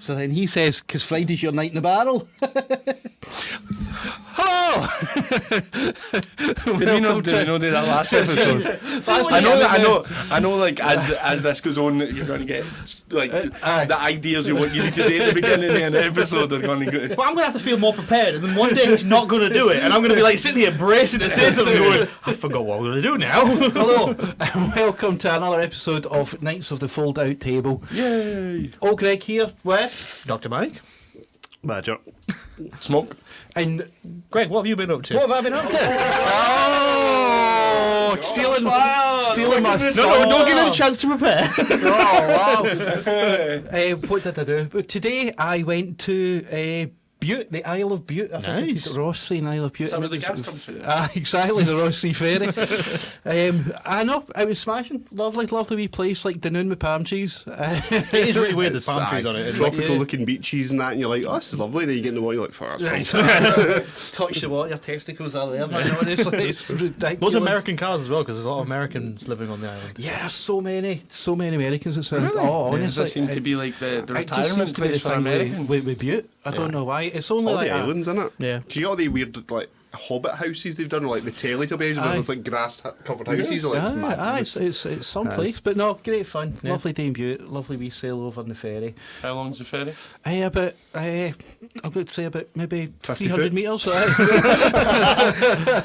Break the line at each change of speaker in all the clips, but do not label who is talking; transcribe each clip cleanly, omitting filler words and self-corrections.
So then he says, "'Cause Friday's your night in the barrel." Hello.
Did we not do that last episode? I know. Like as this goes on, you're going to get like the ideas you want you need to do at the beginning of the episode are going to go.
But I'm going to have to feel more prepared, and then one day he's not going to do it, and I'm going to be like sitting here bracing to say something, going, "I forgot what I'm going to do now."
Hello, and welcome to another episode of Knights of the Fold Out Table.
Yay!
Old Greg here with
Dr. Mike.
Badger.
Smoke.
and
Greg, what have you been up to?
what have I been up to? Oh, stealing my
No, don't give him a chance to prepare.
Oh wow! What did I do? But today I went to Bute, the Isle of Bute. I visited
Nice.
Ross Sea and Isle of Bute.
Is that where the
And it
gas
was-
comes from?
Exactly, the Ross Sea ferry. I know, it was smashing. Lovely wee place, like Dunoon with palm trees.
It is really weird, there's palm trees on it.
Tropical looking beaches and that, and you're like, oh, this is lovely. Then you get in the water, you're like, fuck, that's cool.
Touch the water, your testicles are there. Man, honestly, it's ridiculous.
Loads of American cars as well, because there's a lot of Americans living on the island.
Yeah, so many Americans. It's really?
Does
Honestly,
that seem to be like the
it just
retirement
seems to be the
place for
thing
Americans?
with Bute. I don't know why. It's only
All
like
the islands, in it?
Yeah.
Do you get all the weird, like, hobbit houses they've done, or like the Teletubbies where there's like grass covered houses? Like, it's mad.
it's some place, but no, great fun. Lovely day in Bute, lovely wee sail over on the ferry.
How long's the ferry?
I'm going to say about maybe
50
300
foot.
metres.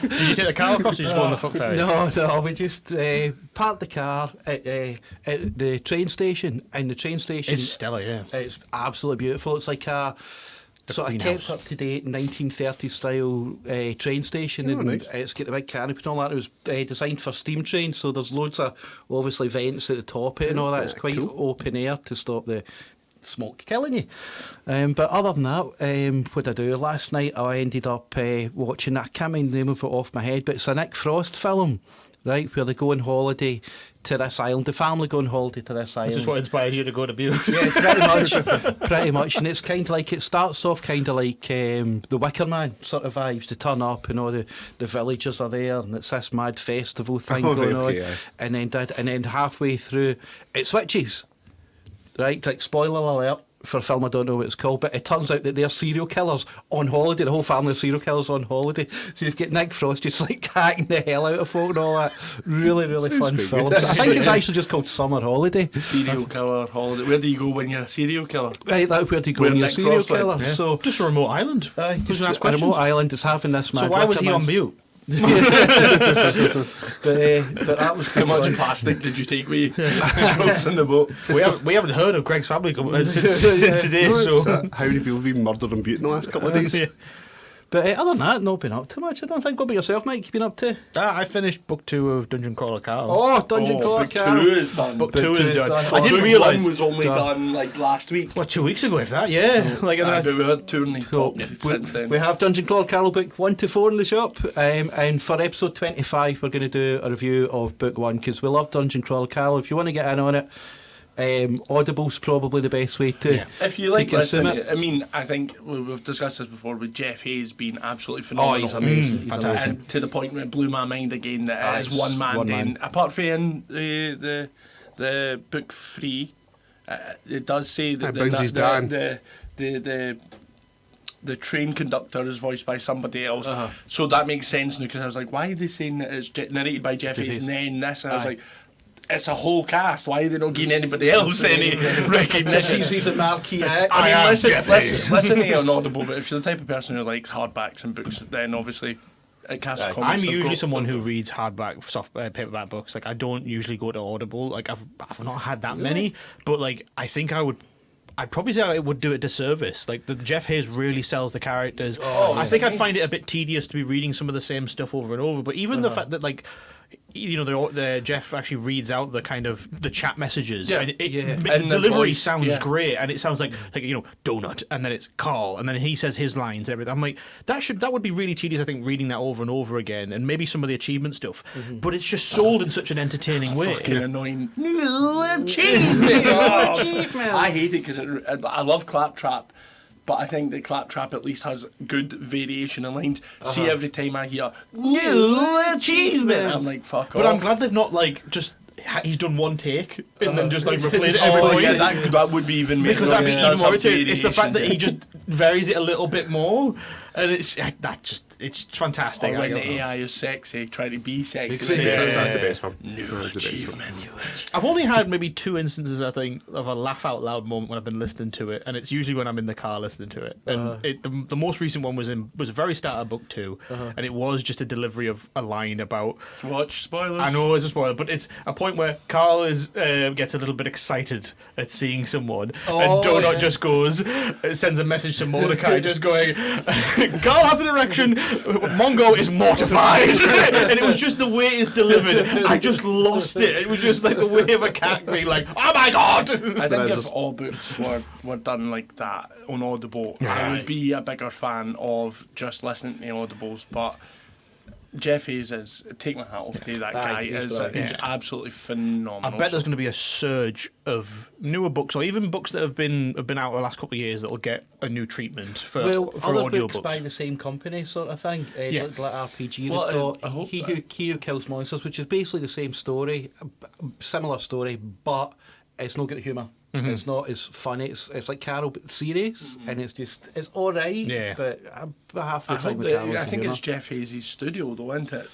Did you take the car across or did you just go on the foot ferry?
No, we just parked the car at the train station, and the train station
It's stellar, yeah.
it's absolutely beautiful. It's like a sort of kept
greenhouse.
up to date 1930s style train station,
Oh,
and
nice.
it's got the big canopy and all that. It was designed for steam trains, so there's loads of obviously vents at the top of it and all that. It's quite open air to stop the smoke killing you. But other than that, what did I do? Last night I ended up watching, I can't remember the name of it off my head, but it's a Nick Frost film, right, where they go on holiday to this island. The family go on holiday to this island.
This is what inspired you to go to Bute.
Yeah, pretty much, and it's kind of like, it starts off kind of like the Wicker Man sort of vibes. To turn up and all the villagers are there, and it's this mad festival thing
Oh,
going
okay,
on,
yeah.
and then halfway through it switches, right? Like, spoiler alert for a film I don't know what it's called, but it turns out that they're serial killers on holiday. The whole family of serial killers on holiday. So you've got Nick Frost just like hacking the hell out of folk and all that. Really
Sounds
fun
quite
film.
good.
I think it's actually just called Summer Holiday.
Serial killer holiday. Where do you go when you're a serial killer?
Right, that's where do you go
Where
when you're a
Nick
serial
Frost went,
killer.
yeah.
So
Just a remote island.
just
ask
a
questions.
remote island is having this mad.
So why was
Wicker
he on
Man's-
Bute?
But that was
How
kind
much
of
plastic did you take with you? Drugs in the boat.
We haven't heard of Greg's family since today,
No, it's,
so...
how many people have been murdered in Butte in the last couple of days?
Yeah.
But other than that, not been up too much. I don't think. What about yourself, Mike? You been up to?
I finished book 2 of Dungeon Crawler Carl.
Oh, Dungeon Crawler
book
Carol.
2 is done.
Book
Book
2
two
is
is
done.
done.
I didn't
Book
realise.
1 was only
Done.
done like last week.
What, 2 weeks ago, if that? Yeah. Like, and then
But we had 2 only
So
top since then.
we have Dungeon Crawler Carol book 1 to 4 in the shop, and for episode 25 we're going to do a review of book 1 because we love Dungeon Crawler Carol. If you want to get in on it, Audible's probably the best way to.
Yeah.
If you like
consume
listening, I mean, I think we've discussed this before with Jeff Hayes being absolutely
Oh,
phenomenal.
he's amazing. He's
fantastic.
amazing.
And to the point where it blew my mind again that it is
it's
one man
one
doing.
man.
Apart from the book 3, it does say that
It brings his Dan.
the train conductor is voiced by somebody else,
Uh-huh.
so that makes sense now. Because I was like, why are they saying that it's narrated by Jeff Hayes and then this? And I was
Aye.
like, it's a whole cast. Why are they not giving anybody else any recognition?
She's at Marquee.
I
am
mean, listen,
Jeff
listen,
Hayes.
listen to on Audible, but if you're the type of person who likes hardbacks and books, then obviously at Castle Comics.
I'm
they've
usually
got-
someone who reads hardback, paperback books. Like, I don't usually go to Audible. Like, I've not had that many, but like, I think I'd probably say it would do it disservice. Like, the Jeff Hayes really sells the characters. I think I'd find it a bit tedious to be reading some of the same stuff over and over. But even the fact that, like, you know, the Jeff actually reads out the kind of the chat messages.
Yeah.
And
Yeah.
the
And the
delivery
voice,
sounds
yeah.
great, and it sounds like you know, donut, and then it's Carl, and then he says his lines and everything. I'm like, that would be really tedious. I think reading that over and over again, and maybe some of the achievement stuff. But it's just sold in such an entertaining way.
Fucking annoying. New achievement. I hate it because I love Claptrap, but I think that Claptrap at least has good variation in lines. See, every time I hear new achievement, I'm like, fuck
But
off.
I'm glad they've not like just he's done one take and then just like replayed it every point.
Yeah, that would be even more.
Because that'd be even more irritating. It's the fact that
variation.
he just varies it a little bit more, and it's fantastic.
Or when
I
the AI is sexy, try to be sexy.
Exactly.
That's the best one.
New
That's the best
achievement.
I've only had maybe 2 instances, I think, of a laugh out loud moment when I've been listening to it, and it's usually when I'm in the car listening to it. And the most recent one was the very start of book 2, and it was just a delivery of a line about.
Watch spoilers.
I know it's a spoiler, but it's a point where Carl gets a little bit excited at seeing someone, and Donut just goes, sends a message to Mordecai, just going, "Carl has an erection. Mongo is mortified," and it was just the way it's delivered. I just lost it. It was just like the way of a cat being like, "Oh my god!"
I think if all books were done like that on Audible, I would be a bigger fan of just listening to Audibles. But Jeff Hayes is, take my hat off to that guy. He's absolutely phenomenal.
I bet there's going to be a surge of newer books, or even books that have been out the last couple of years, that'll get a new treatment for
other
audiobooks.
books by the same company, sort of thing. Like RPG,
Well,
they've got He Who Kills Monsters, which is basically the same story, similar story, but it's not got the humour. It's not as funny. It's like Carol, but serious, and it's all right.
Yeah.
But half the time with Carol,
I think it's Jeff Hayes' studio, though, isn't it?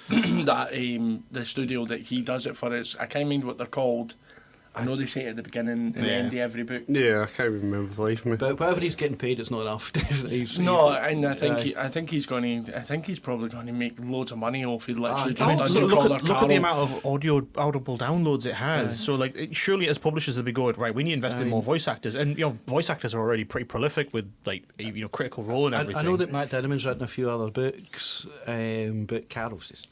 That the studio that he does it for is, I can't remember what they're called. I know they say it at the beginning and the end of every book.
Yeah, I can't remember the life of me.
But whatever he's getting paid, it's not enough. Definitely.
No, and I think he's probably going to make loads of money off it. Literally, just
Also,
Dungeon
look
Crawler
at the amount of audible downloads it has. So, like, surely as publishers they'll be going, right, we need to invest in more voice actors, and voice actors are already pretty prolific with like Critical Role and everything.
I know that Matt Dinniman's written a few other books, but Carol's just.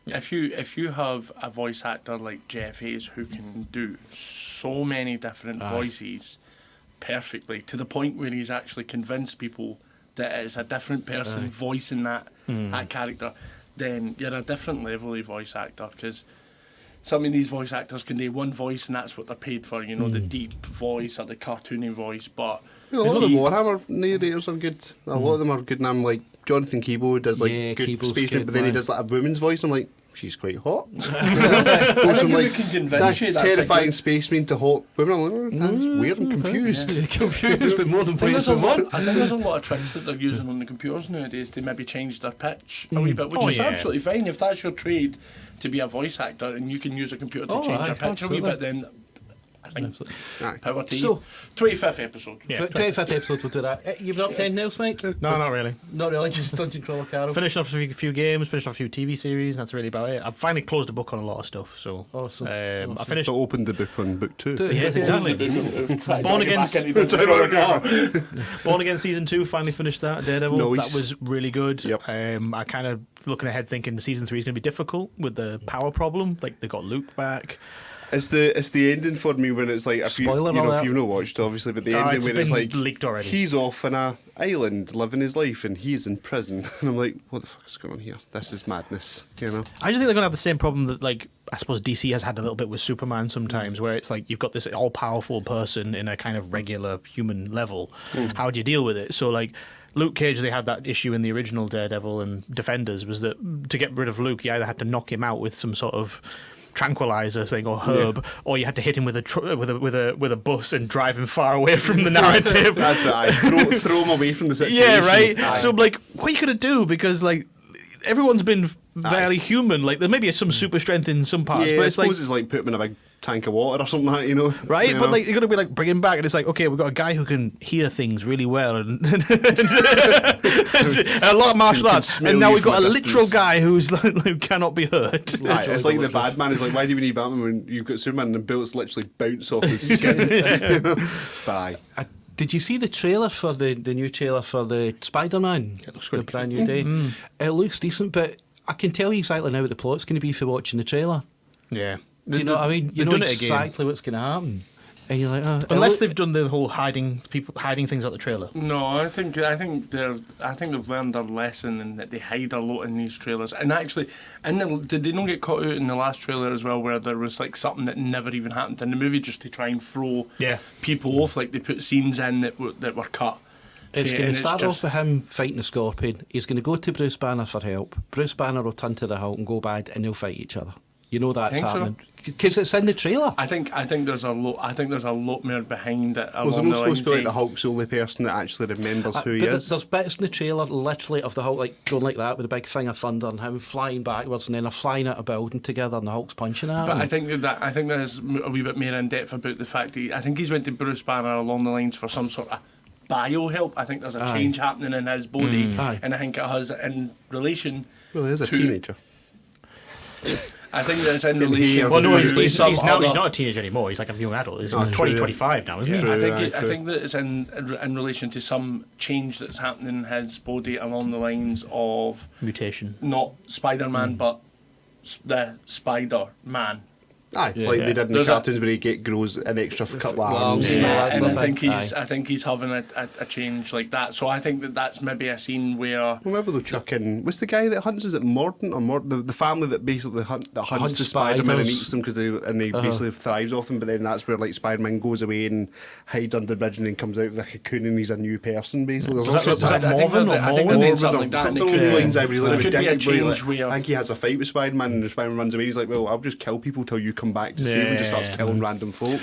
If you have a voice actor like Jeff Hayes who can do so many different voices perfectly, to the point where he's actually convinced people that it's a different person voicing that character, then you're a different level of voice actor, because some of these voice actors can do one voice and that's what they're paid for, the deep voice or the cartoony voice, but
A lot of the Warhammer narrators are good. A lot of them are good, and I'm like, Jonathan Keebo does like good
Keebo's
space,
good,
but then he
man.
does like a woman's voice. I'm like, she's quite hot.
I
Goes from
think
like
we can convince you that's
terrifying
a
spaceman to hot women. I'm like, that's weird and confused.
Confused in more than
I think
places.
I think there's a lot of tricks that they're using on the computers nowadays to maybe change their pitch a wee bit, which is absolutely fine. If that's your trade, to be a voice actor, and you can use a computer to change your pitch a wee bit, then I think power to you. 25th episode.
Yeah.
25th episode, we'll do that. You've not anything else, Mike?
No, not really.
Not really, just Dungeon Crawler Carol.
Finished off a few games, finished off a few TV series. That's really about it. I've finally closed the book on a lot of stuff. So
Awesome.
I finished.
So opened the book on book 2.
Yes, exactly. Born Again season 2. Finally finished that. Daredevil.
Nice.
That was really good.
Yep.
I kind of looking ahead, thinking season 3 is going to be difficult with the power problem. Like they got Luke back.
It's the ending for me when it's like, if
Spoiler
if
alert.
you've not watched, obviously, but the ending
it's
when it's
been
like
leaked already.
he's off on a island living his life and he's in prison, and I'm like, what the fuck is going on here? This is madness,
I just think they're going to have the same problem that, like, I suppose DC has had a little bit with Superman sometimes, where it's like you've got this all-powerful person in a kind of regular human level. How do you deal with it? So, like, Luke Cage, they had that issue in the original Daredevil and Defenders, was that to get rid of Luke, you either had to knock him out with some sort of tranquilizer thing or herb, or you had to hit him with a bus and drive him far away from the narrative.
That's it. Throw him away from the situation.
Yeah, right. So, like, what are you gonna do? Because, like, everyone's been fairly human. Like, there may be some super strength in some parts,
Yeah,
but
I
it's like,
suppose it's like put him in a big tank of water or something like that,
right?
You
But
know?
like, you're gonna be like, bring him back, and it's like, okay, we've got a guy who can hear things really well, and, and a lot of martial
Can
arts,
smell
and now
you
we've
from
got a
a
literal
distance.
guy who's like, who cannot be hurt.
Right, it's like the bad man is like, why do we need Batman when you've got Superman and the bullets literally bounce off his skin? Bye.
Did you see the trailer for the new trailer for the Spider-Man? It looks
really
the brand new day. It looks decent, but I can tell you exactly now what the plot's going to be for watching the trailer.
Yeah.
Do you know what I mean? You
They've
know
done it again.
exactly what's going to happen, and you're like,
Unless they've done the whole hiding things out the trailer.
No, I think they've learned their lesson in that they hide a lot in these trailers. And actually, did they not get caught out in the last trailer as well, where there was like something that never even happened in the movie, just to try and throw people off? Like they put scenes in that were cut.
It's going to
And
start off with him fighting the Scorpion. He's going to go to Bruce Banner for help. Bruce Banner will turn to the Hulk and go bad, and they'll fight each other. You know that's
Think so?
happening because it's in the trailer.
I think there's a lot. I think there's a lot more behind it.
Was it
along
not
the
supposed to be like
lines
the
of-
Hulk's the only person that actually remembers who he
But
is?
there's bits in the trailer, literally, of the Hulk like going like that with a big thing of thunder and him flying backwards, and then they're flying at a building together, and the Hulk's punching at
But
him.
I think there's a wee bit more in depth about the fact that I think he's went to Bruce Banner along the lines for some sort of bio help. I think there's a change happening in his body,
Aye.
and I think it has in relation.
Well, he is a
to-
teenager.
I think that's in
he-
relation.
Well, no,
to
he's
some
not
other-
a teenager anymore. He's like a young adult. He's
Oh, true,
20,
yeah.
25 now, isn't he?
True.
I
true.
think that it's in relation to some change that's happening in his body along the lines of
Mutation.
not Spider-Man, but the Spider-Man.
Aye,
Yeah.
like they did in the
There's a-
cartoons where he grows an extra couple of
Arms,
arms.
yeah.
Yeah,
that's
and
the thing.
I think he's having a change like that. So I think that's maybe a scene where
Well, maybe they'll chuck in. What's the guy that hunts? Is it Mordant or the family that basically hunts
Hunts
the Spider-Man and
spiders.
eats them because he basically thrives off them. But then that's where like Spider-Man goes away and hides under the bridge and then comes out with a cocoon and he's a new person basically. There's all
Was that-
sorts
was
of
that Morven or
I think they're doing something like that.
something
and it
along the
could-
lines. Where he's like
There could be a
ridiculously,
change
like,
where
I think he has a fight with Spider-Man and Spider-Man runs away. He's like, well, I'll just kill people till you come back to save him. And just starts killing random folk.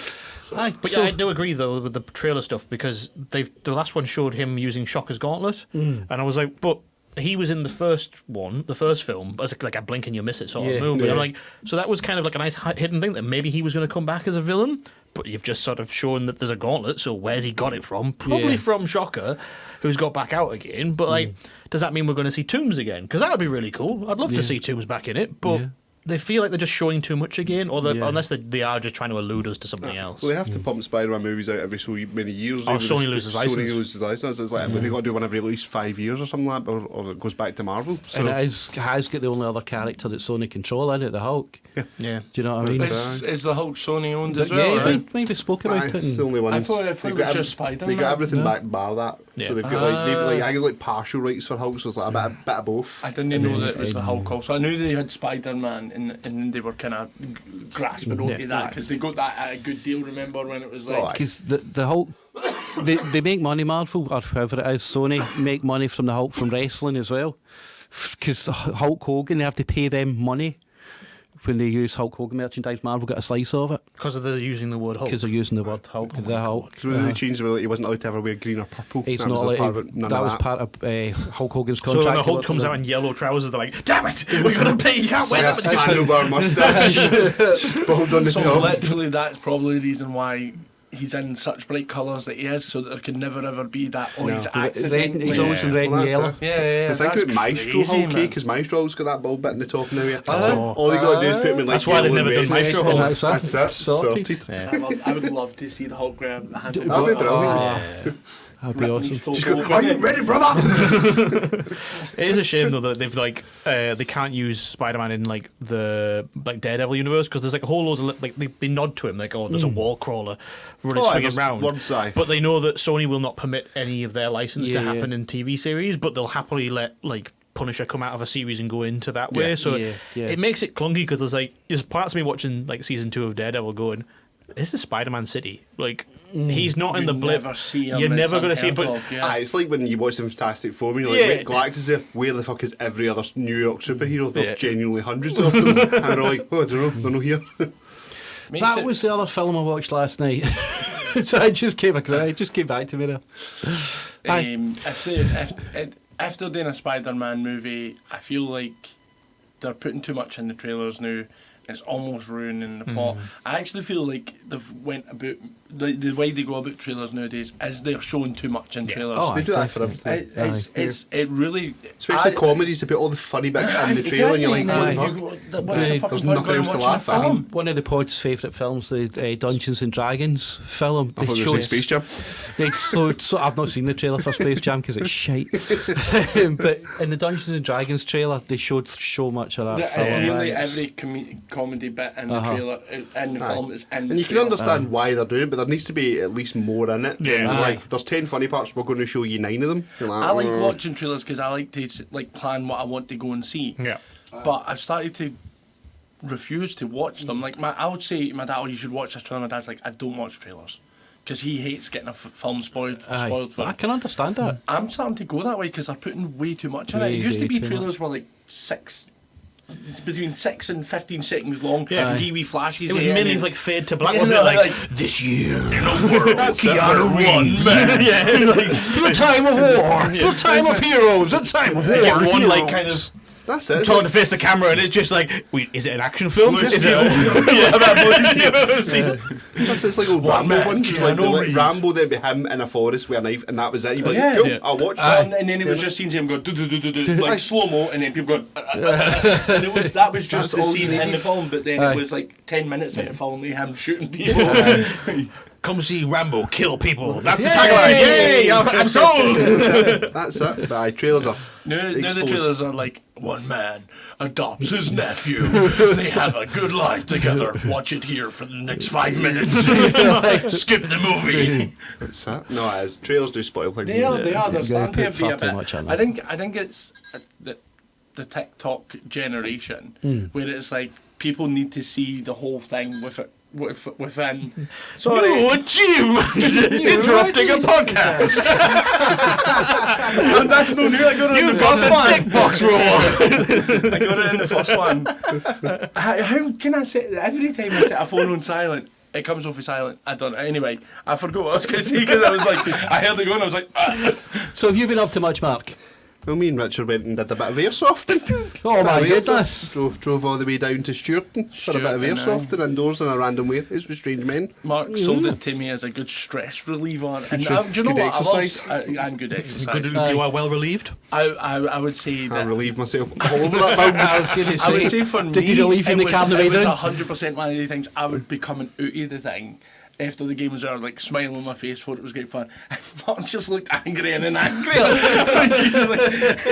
Aye,
But
so-
yeah, I do agree though with the trailer stuff because the last one showed him using Shocker's gauntlet, and I was like, but he was in the first film, as like a blink and you miss it sort
Yeah.
of movie.
Yeah.
I'm like, so that was kind of like a nice hidden thing that maybe he was going to come back as a villain, but you've just sort of shown that there's a gauntlet. So where's he got it from? Probably
Yeah.
from Shocker, who's got back out again. But like, does that mean we're going to see Toombs again? Because that would be really cool. I'd love to see Toombs back in it, but.
Yeah.
They feel like they're just showing too much again, or
Yeah.
unless they are just trying to allude us to something else.
Well, they have to pump Spider-Man movies out every so many years.
Oh, Sony loses license.
Sony loses license. It's like they got to do one every at least 5 years or something like that, or it goes back to Marvel. So
And has got the only other character that Sony control in it, the Hulk.
Yeah.
Do you know what I mean?
Is the Hulk Sony owned as well?
Yeah,
right?
maybe spoke about
aye,
it.
it's the
And,
only one.
I thought it
They've
was
got
just
They
Spider-Man.
got everything back bar that.
Yeah.
So they've got I think it's like partial rights for Hulk, so it's like a bit of both.
I didn't know that it was the Hulk also. I knew they had Spider-Man and they were kind of grasping onto that because they got that at a good deal, remember, when it was like...
Oh, aye.
because the Hulk, they make money, Marvel, or whoever it is, Sony, make money from the Hulk from wrestling as well. Because the Hulk Hogan, they have to pay them money when they use Hulk Hogan merchandise. Marvel got a slice of it
Because of the using the word Hulk.
because they're using the word Hulk. The Hulk.
Because they changed where he wasn't allowed to ever wear green or purple.
He's
That
not
was
allowed.
part of it. None
That
of
was part of Hulk Hogan's
So
contract.
when the
He
Hulk comes
wasn't-
out in yellow trousers, they're like, "Damn it, we're gonna pay. You can't wear that."
handlebar mustache, just bald on the
So
top.
literally that's probably the reason why he's in such bright colours that he is, so that there could never ever be that, he's accidentally...
He's always in red
Well,
and
that's
yellow.
it.
Yeah,
The thing
that's
about Maestro
crazy,
Hulk,
man.
because Maestro's got that bald bit in the top now. All they got to do is put him in like
That's why they've
yellow
never
and
done
red.
Maestro
And
Hulk.
that's
That's it.
Sorted.
Sorted.
I would love to see the Hulk grab the handle.
That'd be brilliant.
Yeah.
That'd be awesome.
Just go, are you ready, brother?
It is a shame though that they've they can't use Spider-Man in like the Daredevil universe because there's like a whole load of they nod to him like, oh, there's a wall crawler running
Oh,
swinging
there's
round.
words, aye.
But they know that Sony will not permit any of their license to
Yeah,
happen in TV series, but they'll happily let like Punisher come out of a series and go into that way. So
Yeah, yeah.
it makes it clunky because there's parts of me watching like season 2 of Daredevil going, this is Spider-Man City. Like he's not in the
You
blip.
never see him,
You're
it's
never going to see him.
unheard
But
of, yeah.
It's like when you watch the Fantastic Four and you're like,
Yeah.
wait, Galactus there? Where the fuck is every other New York superhero? There's
Yeah.
genuinely hundreds of them. And they're like, oh, I don't know, they're not here.
Makes
That
it-
was the other film I watched last night. So it just came back to me there. Aye.
if they're doing a Spider-Man movie, I feel like they're putting too much in the trailers now. It's almost ruining the plot. I actually feel like they've went about the way they go about trailers nowadays is they're showing too much in trailers.
Oh,
They do that for
definitely.
everything.
It really,
Especially comedies, they put all the funny bits in the trailer and you're like, what the fuck? There's nothing else to laugh at.
One of the pod's favourite films, the Dungeons and Dragons film.
I thought you were saying Space Jam.
So I've not seen the trailer for Space Jam because it's shite. But in the Dungeons and Dragons trailer, they showed so much of that film.
Nearly
It's-
every comedy bit in the trailer, in the film, is in the
And you can
trailer.
understand why they're doing it, but there needs to be at least more in it.
Yeah.
And,
Aye.
like, there's 10 funny parts, we're going to show you 9 of them. You're
I like
"Oh."
watching trailers because I like to plan what I want to go and see.
yeah.
But I've started to refuse to watch them. Like I would say to my dad, "Oh, you should watch this trailer." My dad's like, "I don't watch trailers." Because he hates getting a film spoiled for
I
him.
can understand that.
I'm starting to go that way because they're putting way too much in it. It used to
Way
be
too
trailers were like 6 between 6 and 15 seconds long.
Yeah.
And wee flashes.
It was mainly like fade to black,
Yeah,
wasn't it? Like,
this year in a world,
Keanu Reeves. Yeah,
To a time of war, to a time of heroes, a time of war.
Get one like kind of
That's it.
trying to face the camera, and it's just like, wait, is it an action film? Is it?
It's like old Rambo
man,
ones. It was like,
Keanu
like
Reeves.
Rambo, there'd be him in a forest with a knife, and that was it. You'd be like,
Yeah.
cool,
Yeah.
I'll watch that.
And then it was just scenes of him going like slow mo, and then people going, and that was just
That's
the
all
scene
you
in the
needed.
film. But then
Aye.
it was like 10 minutes of the film, with him shooting people.
Come see Rambo kill people. That's the
Yay!
tagline. Yay! I'm sold.
That's it. But aye, trailers are
Now the
exposed.
trailers are like, one man adopts his nephew. They have a good life together. Watch it here for the next 5 minutes. Skip the movie.
That's it. No, it is. Trailers do spoil things.
They are. They're
You gotta
starting to
put
be
far
a
too
bit.
much on
I
that.
think it's the TikTok generation where it's like people need to see the whole thing within. Sorry.
New achievement! Interrupting a podcast.
That's no new. I got it in
You've
the
got
first
the
one.
dick box rule.
I got it in the first one. How can I say every time I set a phone on silent? It comes off as silent. I don't know. Anyway, I forgot what I was going to say because I was like, I heard it going. I was like,
So have you been up to much, Mark?
Well, me and Richard went and did a bit of airsoft.
Oh my
Airsoft.
goodness.
Drove all the way down to Stewarton for a bit of
Stewarton,
airsoft and indoors in a random warehouse with strange men.
Mark sold it to me as a good stress reliever, and do you know
good
what?
exercise.
And good exercise.
You are well relieved.
I would say
I
that.
relieved myself all over that mountain.
I was going to
I
say,
would say for me,
did you relieve in the car on the way
it was
down?
100% one of the things I would be coming out of the thing after the game was over, like smiling on my face, thought it was great fun. And Mark just looked angry and angry.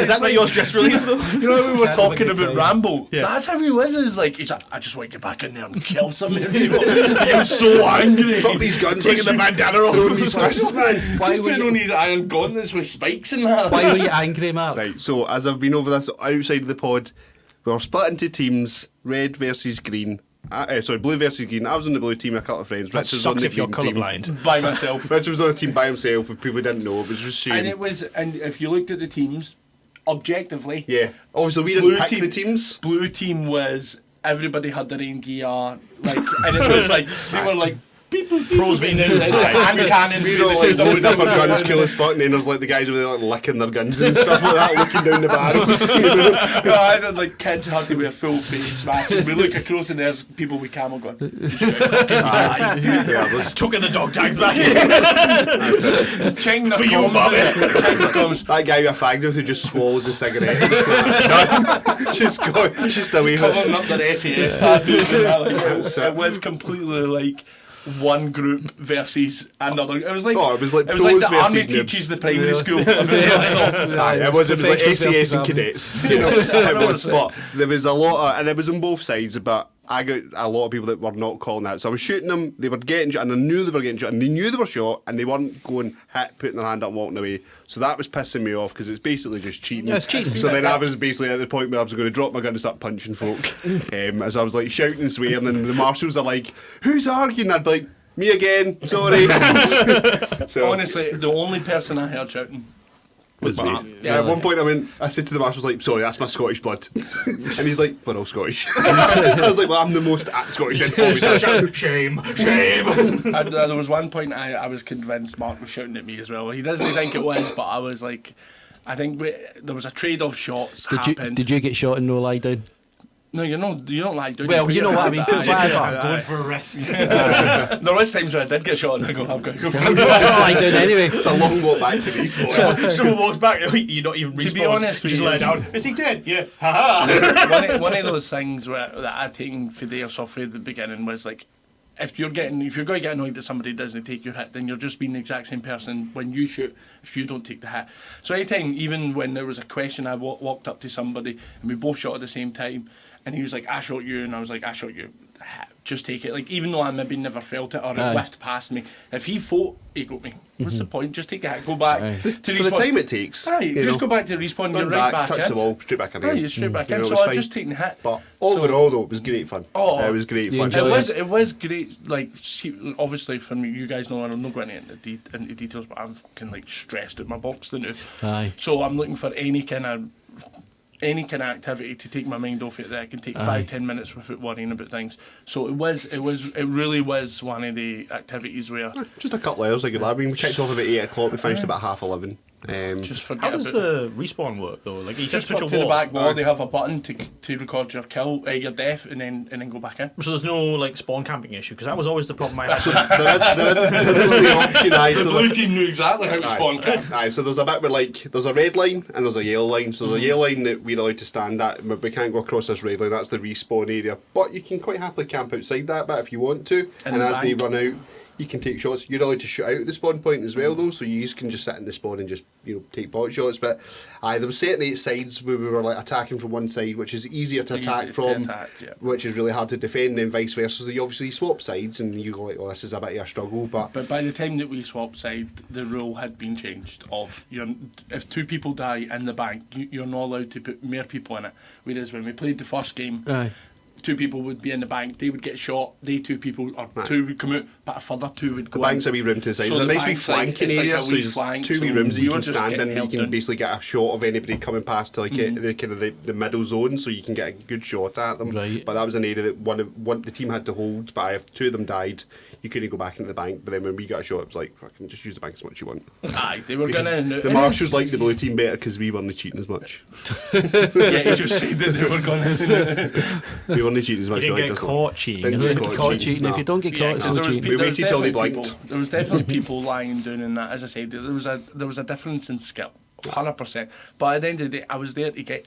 Is that not your stress relief though?
You know, we were talking
good
about
time.
Rambo.
Yeah.
That's how he was. He's like, I just want to get back in there and kill some people. He was so angry.
Fuck these guns.
Taking the bandana off.
Throwing these fists, man.
why
He's
were
putting on
you,
his iron gauntlets with spikes in that.
why were you angry, Mark?
Right, so as I've been over this outside of the pod, we were split into teams, red versus green. Blue versus green. I was on the blue team with a couple of friends.
That
Richard was on
sucks
the
if you're
green team.
colourblind.
By myself.
Richard was on a team by himself with people who didn't know. It was just
And
shame.
and if you looked at the teams, objectively,
Yeah. Obviously, we
Blue
didn't pick
team-
the teams.
blue team was everybody had their own gear, like, and it was like they were like pros being in hand cannon.
We all like loading up our guns, cool as fuck, and then there's like the guys over there like licking their guns and stuff like that, looking down the barrels.
I had like kids had to wear full face masks. And we look across and there's people with camel gun.
Yeah, let's
Took in the dog tags back in.
Ching the
For you,
comms
Bobby.
in it. Ching the comms.
that guy with a fag with who just swallows a cigarette. just away with
Covering up their SAS tattoos and that. Like,
That's
it was completely like one group versus another. It was like
Oh, it was like
the
pros
army
versus noobs.
teaches the primary school about airsoft.
Aye, it was like
Professional
SAS
versus
and
army.
cadets. You know, it was,
100%.
but there was a lot of, and it was on both sides, but I got a lot of people that were not calling that. So I was shooting them, they were getting shot, and I knew they were getting shot, and they knew they were shot, and they weren't going hit, putting their hand up and walking away. So that was pissing me off, because it's basically just cheating.
Yeah, it's cheating.
So then I was basically at the point where I was going to drop my gun and start punching folk. As I was like shouting and swearing, and the marshals are like, who's arguing? I'd be like, me again, sorry. So,
Honestly, the only person I heard shouting
was me.
Yeah,
At one point I said to the marshals, like, sorry, that's my Scottish blood. And he's like, we're all Scottish. I was like, well, I'm the most Scottish in obviously.
Shame, shame.
And, there was one point I was convinced Mark was shouting at me as well. He doesn't think it was, but I was like, I think there was a trade of shots happened.
Did you get shot and no lie down?
No, you don't lie down.
Well, you know what I mean. Whatever.
Going for a rest.
There was times where I did get shot and I go, I'm going to go.
I'm not lie down anyway.
It's a long walk back to respawn.
Someone walks back, you're not even respawned.
To be honest
you
with
just
you-
lay down. Is he dead? Yeah. Haha.
one of those things that I'd taken for the airsoft at the beginning was like, if you're going to get annoyed that somebody doesn't take your hit, then you're just being the exact same person when you shoot if you don't take the hit. So anytime, even when there was a question, I walked up to somebody and we both shot at the same time, and he was like, I shot you, and I was like, I shot you. Just take it. Like, even though I maybe never felt it or it
Aye.
whiffed past me, if he fought, he got me. What's the point? Just take the hit, go back
Aye.
to
For
respawn.
the time it takes.
Aye,
you
just
know,
go back to respawn, you're
run
right back
touch
in.
the wall, straight back in
Aye,
again.
you're straight back
You
in.
know, it
So
was
I
fine.
just taken the hit.
But overall, though, it was great fun.
Oh,
it was great
you
fun.
enjoyed
It was great. Like, obviously, for me, you guys know, and I'm not going into details, but I'm fucking like stressed out my box now.
Aye.
So I'm looking for any kind of any kind of activity to take my mind off it that I can take 5-10 minutes without worrying about things. So it really was one of the activities where
just a couple of hours, like I mean, we kicked off about 8 o'clock, we finished about 11:30.
just forget
How does
about
the respawn work though? Like you
just
touch
up
a
to the
wall.
back wall. They have a button to record your kill, your death, and then go back in.
So there's no like spawn camping issue because that was always the problem I had.
there is the option,
The blue team knew exactly how to spawn camp.
Aye, so there's a bit where like there's a red line and there's a yellow line. So there's a yellow line that we're allowed to stand at, but we can't go across this red line. That's the respawn area. But you can quite happily camp outside that bit if you want to. And as they run out, you can take shots. You're allowed to shoot out at the spawn point as well, though. So you can just sit in the spawn and just take pot shots. But there was 7 8 sides where we were like attacking from one side, which is easier to attack from, which is really hard to defend, and then vice versa. So you obviously swap sides, and you go like, "Oh, this is a bit of a struggle." But
by the time that we swapped side, the rule had been changed. If 2 people die in the bank, you're not allowed to put more people in it. Whereas when we played the first game. 2 people would be in the bank, they would get shot, 2 people, or 2 would come out, but a further 2 would go
the bank's a wee room to the side.
So
there's a
the
nice wee
bank's like-
flanking
it's like
area,
a
so
wee
there's
flank,
2 wee
so
rooms that
you
you
were
can
just
stand in,
getting
and you
held
can
down.
basically get a shot of anybody coming past to like the kind of the middle zone, so you can get a good shot at them.
Right.
But that was an area that one the team had to hold, but if 2 of them died, you couldn't go back into the bank. But then when we got a shot, it was like, fucking just use the bank as much as you want.
Aye, they were
Because
going to...
the marshals liked the blue team better because we weren't cheating as much.
Yeah, he just said that they were going to...
We weren't cheating as much.
You
they
didn't
liked
get
us.
caught cheating.
Didn't
is
get
it?
caught
Caught cheating. If you don't get caught, it's
because
not
there was
cheating.
We waited till they
definitely
blinked.
people- There was definitely people lying down in that. As I said, there was a difference in skill. 100%. But at the end of the day, I was there to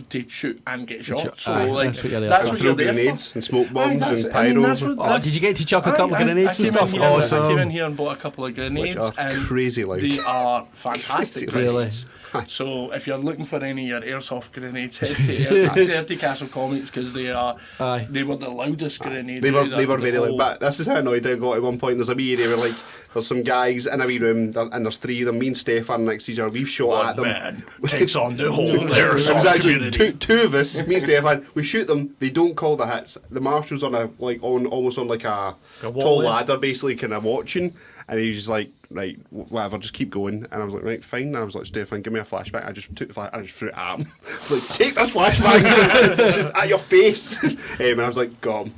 to shoot and get shot. So
Aye,
like
that's what you're there
that's
for.
what
Throw
you're there
grenades
for.
and smoke bombs
Aye,
and
that's- I mean,
pyros.
that's what-
Oh, did you get to chuck a couple of grenades and stuff?
I came in
Awesome.
here and bought a couple of grenades,
Which are
and
crazy loud.
they are fantastic
Crazy
loud.
grenades. So if you're looking for any of your airsoft grenades, head to Castle Comics because they were the loudest grenades.
They were
out of
very
the
loud.
whole-
But this is how annoyed I got at one point. There's a wee area where like there's some guys in a wee room and there's 3 of them. Me and Stefan next to each other. We've shot at them.
Man takes on the whole
It was
airsoft
actually
community.
two of us, me and Stefan. We shoot them. They don't call the hits. The marshal's on almost on like a tall ladder, basically, kind of watching. And he's just like, right, whatever, just keep going. And I was like, right, fine. And I was like, Stefan, give me a flashback. I just took the flashback, I just threw it at him. I was like, take this flashback, just at your face. And I was like, got him.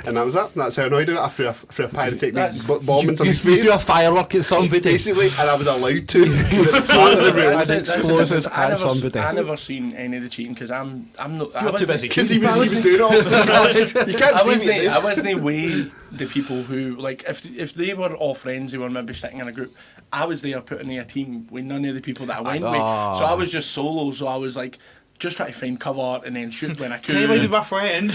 And that was it. That's how annoyed I got. I threw a pyrotechnic bomb into his
You
face.
threw a firework at somebody.
Basically, and I was allowed to. It's part of the rules.
That's explosive at somebody.
I never seen any of the cheating because I'm not.
You were too busy.
Because he was doing it all the time. You can't see me.
I wasn't way the people who like if they were all friends, they were maybe sitting in a group. I was there putting in a team with none of the people that I went with, so I was just solo. So I was like just trying to find cover and then shoot when I could.
Can you be my friend?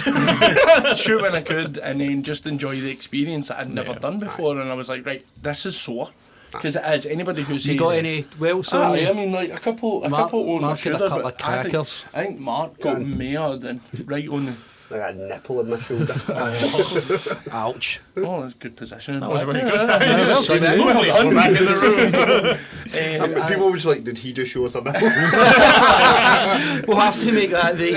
Shoot when I could, and then just enjoy the experience that I'd never done before. And I was like, right, this is sore. Because it is. Anybody who says...
You got any Wilson?
I mean, like a couple on
Mark had a
shoulder,
couple
but
of crackers.
I think Mark got mared and right on the...
I got a nipple in my shoulder.
Ouch.
Oh, that's a good position.
That was very good.
Just smoothly back in the room.
People were just like, did he just show us a nipple?
We'll have to make that the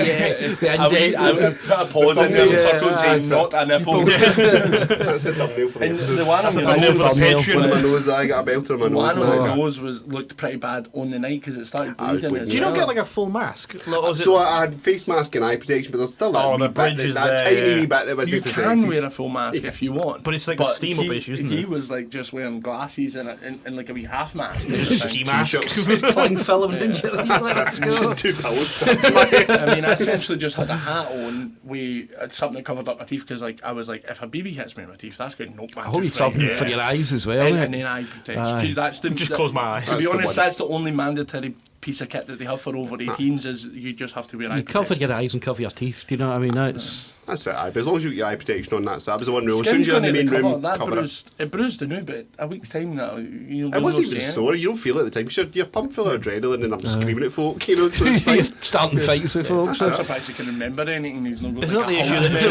I put a pause in there and circle saying not a nipple.
That's the thumbnail for the
And
episode.
the one on
the
your
thumbnail
nose,
for the Patreon.
One of my nose, I got a belt on my
the
nose.
one
and
on
I
your
got-
nose looked pretty bad on the night because it started bleeding.
bleeding.
Do you not get like a full mask? Or is it-
So I had face mask and eye protection, but there's still that,
Oh,
wee
the
bit,
bridge is
that
there,
tiny
yeah.
wee bit that was
You
protected.
can wear a full mask if you want,
But it's like a steam-up issue, isn't
he
it?
was like just wearing glasses and like a wee half mask.
ski mask?
T-shirts.
cling film injury. Let's go.
Just 2 pillows stuck to my head.
I mean, I essentially just had a hat on with something that covered up my teeth because, like, I was like, if a BB hits me in my teeth, that's going to knock my
I hope you
tooth
something
right.
for your eyes as well.
And
innit?
then eye protection.
Aye.
That's the
Just close my eyes.
To be
That's the
honest,
one.
that's the only mandatory piece of kit that they have for over 18s is you just have to wear eye
You cover
protection.
your eyes and cover your teeth. Do you know what I mean? That's
That's it, aye. But as long as you get your eye protection on, that was the one rule. As soon
Skin's
as you're in the
gonna
main
recover.
room,
That
cover
bruised, it bruised the new, but a week's time now, you'll
it. It wasn't
no
even
saying.
sore. You don't feel it at the time. 'Cause you're pumped full of adrenaline and I'm screaming at folk, you know, so it's
you're
fine.
starting fights with folks.
I'm surprised he can remember anything. He's not got
It's
like
not
a
the issue
helmet.
that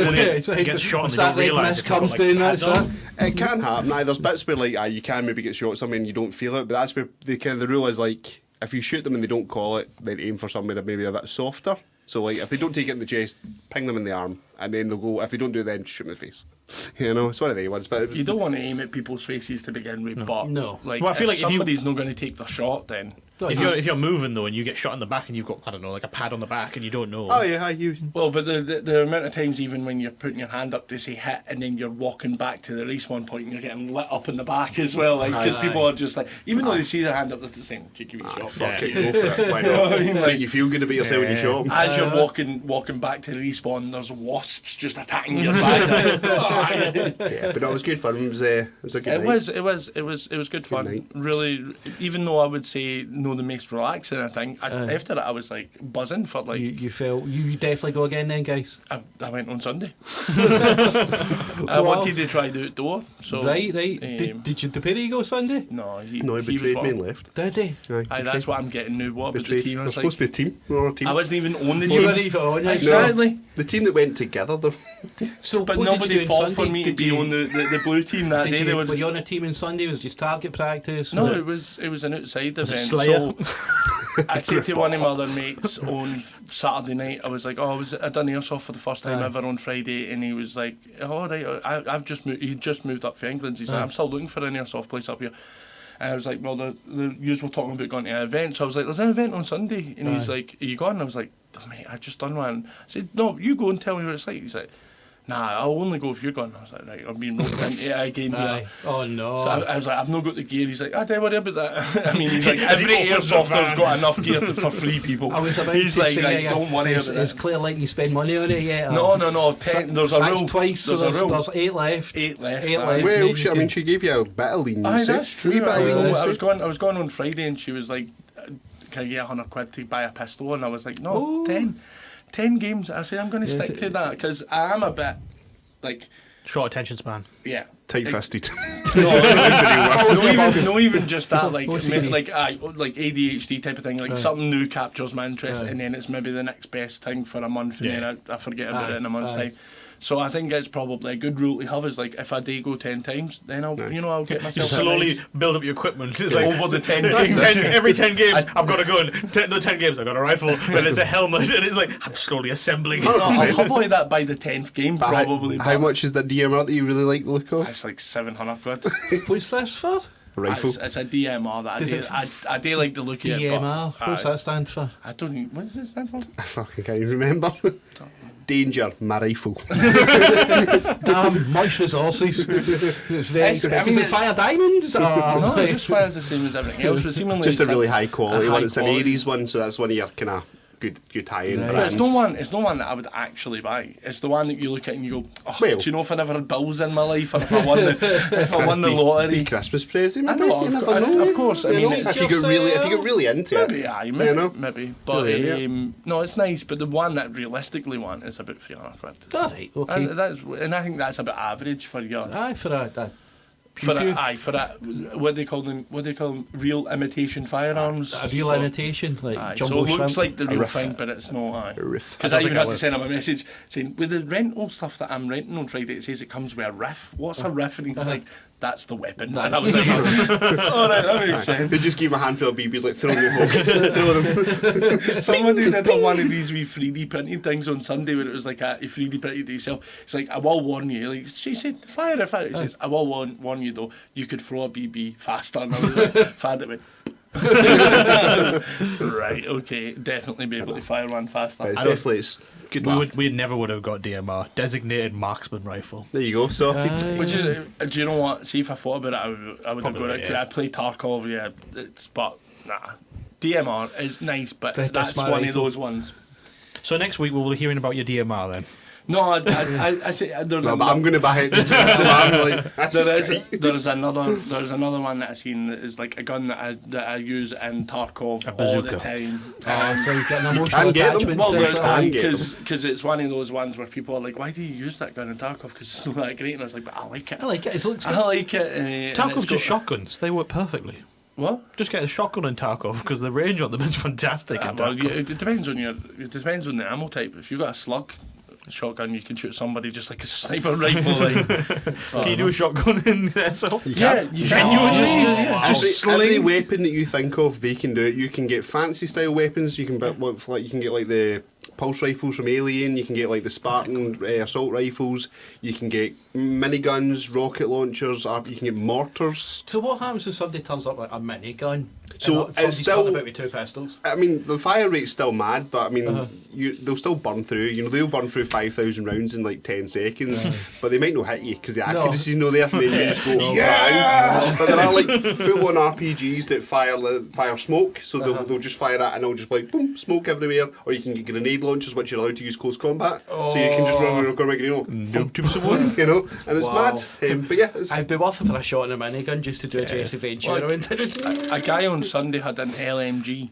someone
Yeah,
gets shot and
Once
they don't
that red
realise
mist
if they've got,
comes
like,
down,
pads
that's
on.
it.
It can happen. Aye, there's bits where like you can maybe get shot somewhere and you don't feel it, but that's where the rule is like if you shoot them and they don't call it, then aim for somewhere maybe a bit softer. So like if they don't take it in the chest, ping them in the arm, and then they'll go. If they don't do it, then shoot them in the face. You know, it's one of the ones. But
You don't want to aim at people's faces to begin with, but
No.
like,
Well, I feel
if
like if you-
somebody's not going to take the shot, then
If you're moving though and you get shot in the back and you've got, I don't know, like a pad on the back and you don't know.
Oh yeah, you.
Well, but the amount of times even when you're putting your hand up to say hit and then you're walking back to the respawn point and you're getting lit up in the back as well, like just people are just like, even though they see their hand up, they're just saying, "Give me a shot,
Fuck it, go for it. Why not?
I mean,
Like, you feel good about yourself when you shot 'em.
As you're walking back to the respawn, there's wasps just attacking your back.
Yeah, but no, it was good fun. It was a good night.
It was good fun.
night.
Really, even though I would say no the most relaxing, I think after that I was like buzzing for like.
You felt you definitely go again then, guys.
I went on Sunday. I wanted to try the outdoor. So
Right. Did Perry go Sunday?
No, he
No, he
was
betrayed me
one.
and left.
Did he?
Aye, that's what I'm getting now. What about the
Betrayed.
team? I
We're
was
supposed
like,
to be a team. We were a team.
I wasn't even on the
You weren't
team.
even on it.
Exactly.
The team that went together though.
So,
But
what did you do
nobody
on
fought for
Sunday?
me to
Did
be
you-
on the blue team that day.
Were you on a team on Sunday? Was it just target practice?
No,
Was
it was an outside event.
Slayer?
So I said to one of my other mates on Saturday night, I was like, I done Airsoft for the first time ever on Friday, and he was like, oh right, I've just moved. He'd just moved up from England. He's like, I'm still looking for an Airsoft place up here. And I was like, well, the yous were talking about going to an event, so I was like, there's an event on Sunday, and he's like, are you going? I was like, oh, mate, I just done one. I said, no, you go and tell me what it's like. He's like, nah, I'll only go if you're going. I was like, right, I'm being roped into it again here.
Aye. Oh no.
So I was like, I've not got the gear. He's like, don't worry about that. I mean, he's like,
As he
every
opens the
airsofter's
van.
got enough gear for free people.
I was about
he's
to
like,
say,
right, don't worry
is,
about
is
it.
Claire letting you spend money on it yet?
No, there's a
That's
rule.
twice, so
There's a rule.
there's 8 left.
8 left,
Eight
aye.
left.
Well,
Maybe
she, I
you
mean,
can-
she gave you a bit of lean.
Aye,
see?
that's true.
Wee bit of
I
lean,
was
see?
going on Friday, and she was like, can I get £100 to buy a pistol? And I was like, no, 10 games. I said, I'm going to stick to that, because I am a bit, like,
Short attention span.
yeah.
Tight-fisted.
No, even just that, like
What's
maybe
he
like ADHD type of thing, like something new captures my interest, and then it's maybe the next best thing for a month, and then I forget about it in a month's time. So I think it's probably a good rule to have. Is like if I do go 10 times, then I'll I'll get
You
myself
slowly build up your equipment. It's like
over the 10
that's
games.
every 10 games, I've got a gun. The 10 games, I've got a rifle. Then it's a helmet, and it's like I'm slowly assembling.
I'll avoid that by the 10th game probably.
How much is that DMR that you really like the look of?
It's like £700.
What's this for?
Rifle.
It's a DMR that
Does
I
it
do. I do like the look of it.
DMR.
But,
What's that stand for?
I don't even. What does it stand for?
I fucking can't even remember. Danger, my rifle.
Damn, much resources. It's very
It's- I
expensive.
mean,
Does it
it's-
fire diamonds? Or
No,
like-
it just fires the same as everything else. But seemingly
Just a
it's
really high quality one.
high
It's an
quality.
Aries one, so that's one of your kind of good high-end
Right.
But
brands.
it's no one that I would actually buy. It's the one that you look at and you go, oh,
Well-
do you know if I never had bills in my life, or if I won the
Wee
lottery?
Christmas present,
I
maybe.
know,
You
of
never
course,
know.
of course. I
You
mean,
know,
it's
if you get really into it.
Maybe, aye,
you
maybe,
know?
maybe. But
Really, yeah.
no, it's nice. But the one that realistically want is about £300.
Alright, okay.
And I think that's about average for your.
Aye, for that.
For
pew.
that, what do they call them? Real imitation firearms.
A real imitation, like
Aye,
jumbo
so it looks
shrimp.
like the
A
real
riff.
thing, but it's not. Aye.
A riff.
Because
I
I
don't
even
think I
had to
would.
send him a message saying, with the rental stuff that I'm renting on Friday, it says it comes with a riff. What's a riff? And he's like, that's the weapon. And I was like, all right, that makes sense.
They just gave him a handful of BBs, like, throw them your folk. Throw them.
Somebody did on one of these wee 3D printing things on Sunday where it was like a 3D printed yourself. It's like, I will warn you. Like she said, fire it. He says, I will warn you though, you could throw a BB faster. And I was like, fad it went. Right, okay, definitely be able to fire one faster.
It's definitely it's good
We
laugh.
we never would have got DMR, designated marksman rifle.
There you go, sorted.
Which is, do you know what? See, if I thought about it, I would have
Probably,
gone out.
yeah.
I play Tarkov, yeah, but nah. DMR is nice, but
That's
that's
my
one of
rifle.
those ones.
So next week we'll be hearing about your DMR then.
No, I say there's
No,
a
but I'm going to buy it just to so I'm like, that's
there's another one that I've seen that is like a gun that I use in Tarkov all the
bazooka.
time.
Oh, so you've got an emotional
Can get them.
attachment
Well,
to it.
because it's one of those ones where people are like, why do you use that gun in Tarkov? Because it's not that great. And I was like, but I like it.
I like it. It looks
I like it. and
Tarkov's
it's
just
got-
shotguns. They work perfectly.
What?
Just get a shotgun in Tarkov because the range on them is fantastic in
Well,
Tarkov.
it depends on the ammo type. If you've got a slug shotgun, you can shoot somebody just like it's a sniper rifle. Like,
Can you do a shotgun in Airsoft?
yeah, you
Genuinely?
yeah.
Just
every
sling.
weapon that you think of, they can do it. You can get fancy style weapons. You can you can get like the pulse rifles from Alien. You can get like the Spartan assault rifles. You can get miniguns, rocket launchers, or you can get mortars.
So what happens if somebody turns up like a minigun?
So it's still
about with 2 pistols.
I mean, the fire rate's still mad, but I mean, they'll still burn through. You know, they'll burn through 5,000 rounds in like 10 seconds, but they might not hit you because the accuracy's not there. And then you just go, bang. But there are like full-on RPGs that fire smoke, so they'll just fire that and it'll just be like boom, smoke everywhere. Or you can get grenade launchers, which you're allowed to use close combat, so you can just run around and you know, and it's mad. But yeah,
I'd be worth it for a shot in a minigun just to do a Jesse Ventura.
A guy on Sunday had an LMG.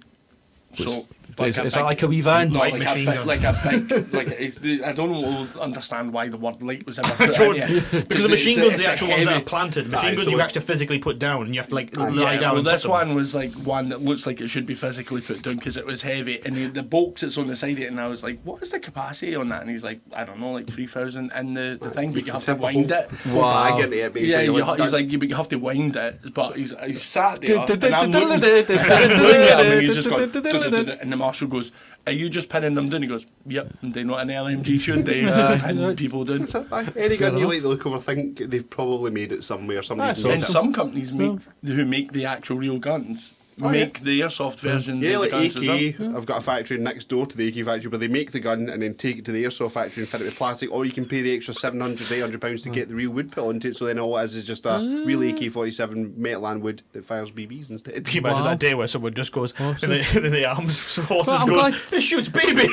So
is that like a wee van?
Like a big, I don't understand why the word light was ever put in here.
Because the machine gun's the actual ones that are planted. Machine guns you actually physically put down, and you have to like lie down.
Well, this one was like one that looks like it should be physically put down because it was heavy, and the bolts that's on the side of it. And I was like, "What is the capacity on that?" And he's like, "I don't know, like 3,000." And the thing, but you have to wind it.
Wow. Yeah,
he's like, but you have to wind it. But he's sat there, and I'm looking at him, and he's just going, and the marshal goes, "Are you just pinning them down?" He goes, "Yep." And they know an LMG should they pin people down.
Any gun you like the look of, I think they've probably made it somewhere.
And some companies who make the actual real guns make the airsoft versions of
like
the guns
AK,
as well.
I've got a factory next door to the AK factory where they make the gun and then take it to the airsoft factory and fit it with plastic, or you can pay the extra £700, £800 to get the real wood put onto it, so then all it is just a real AK-47 metal and wood that fires BBs instead.
Can you imagine that day where someone just goes in the arms, horses goes, "This shoots baby!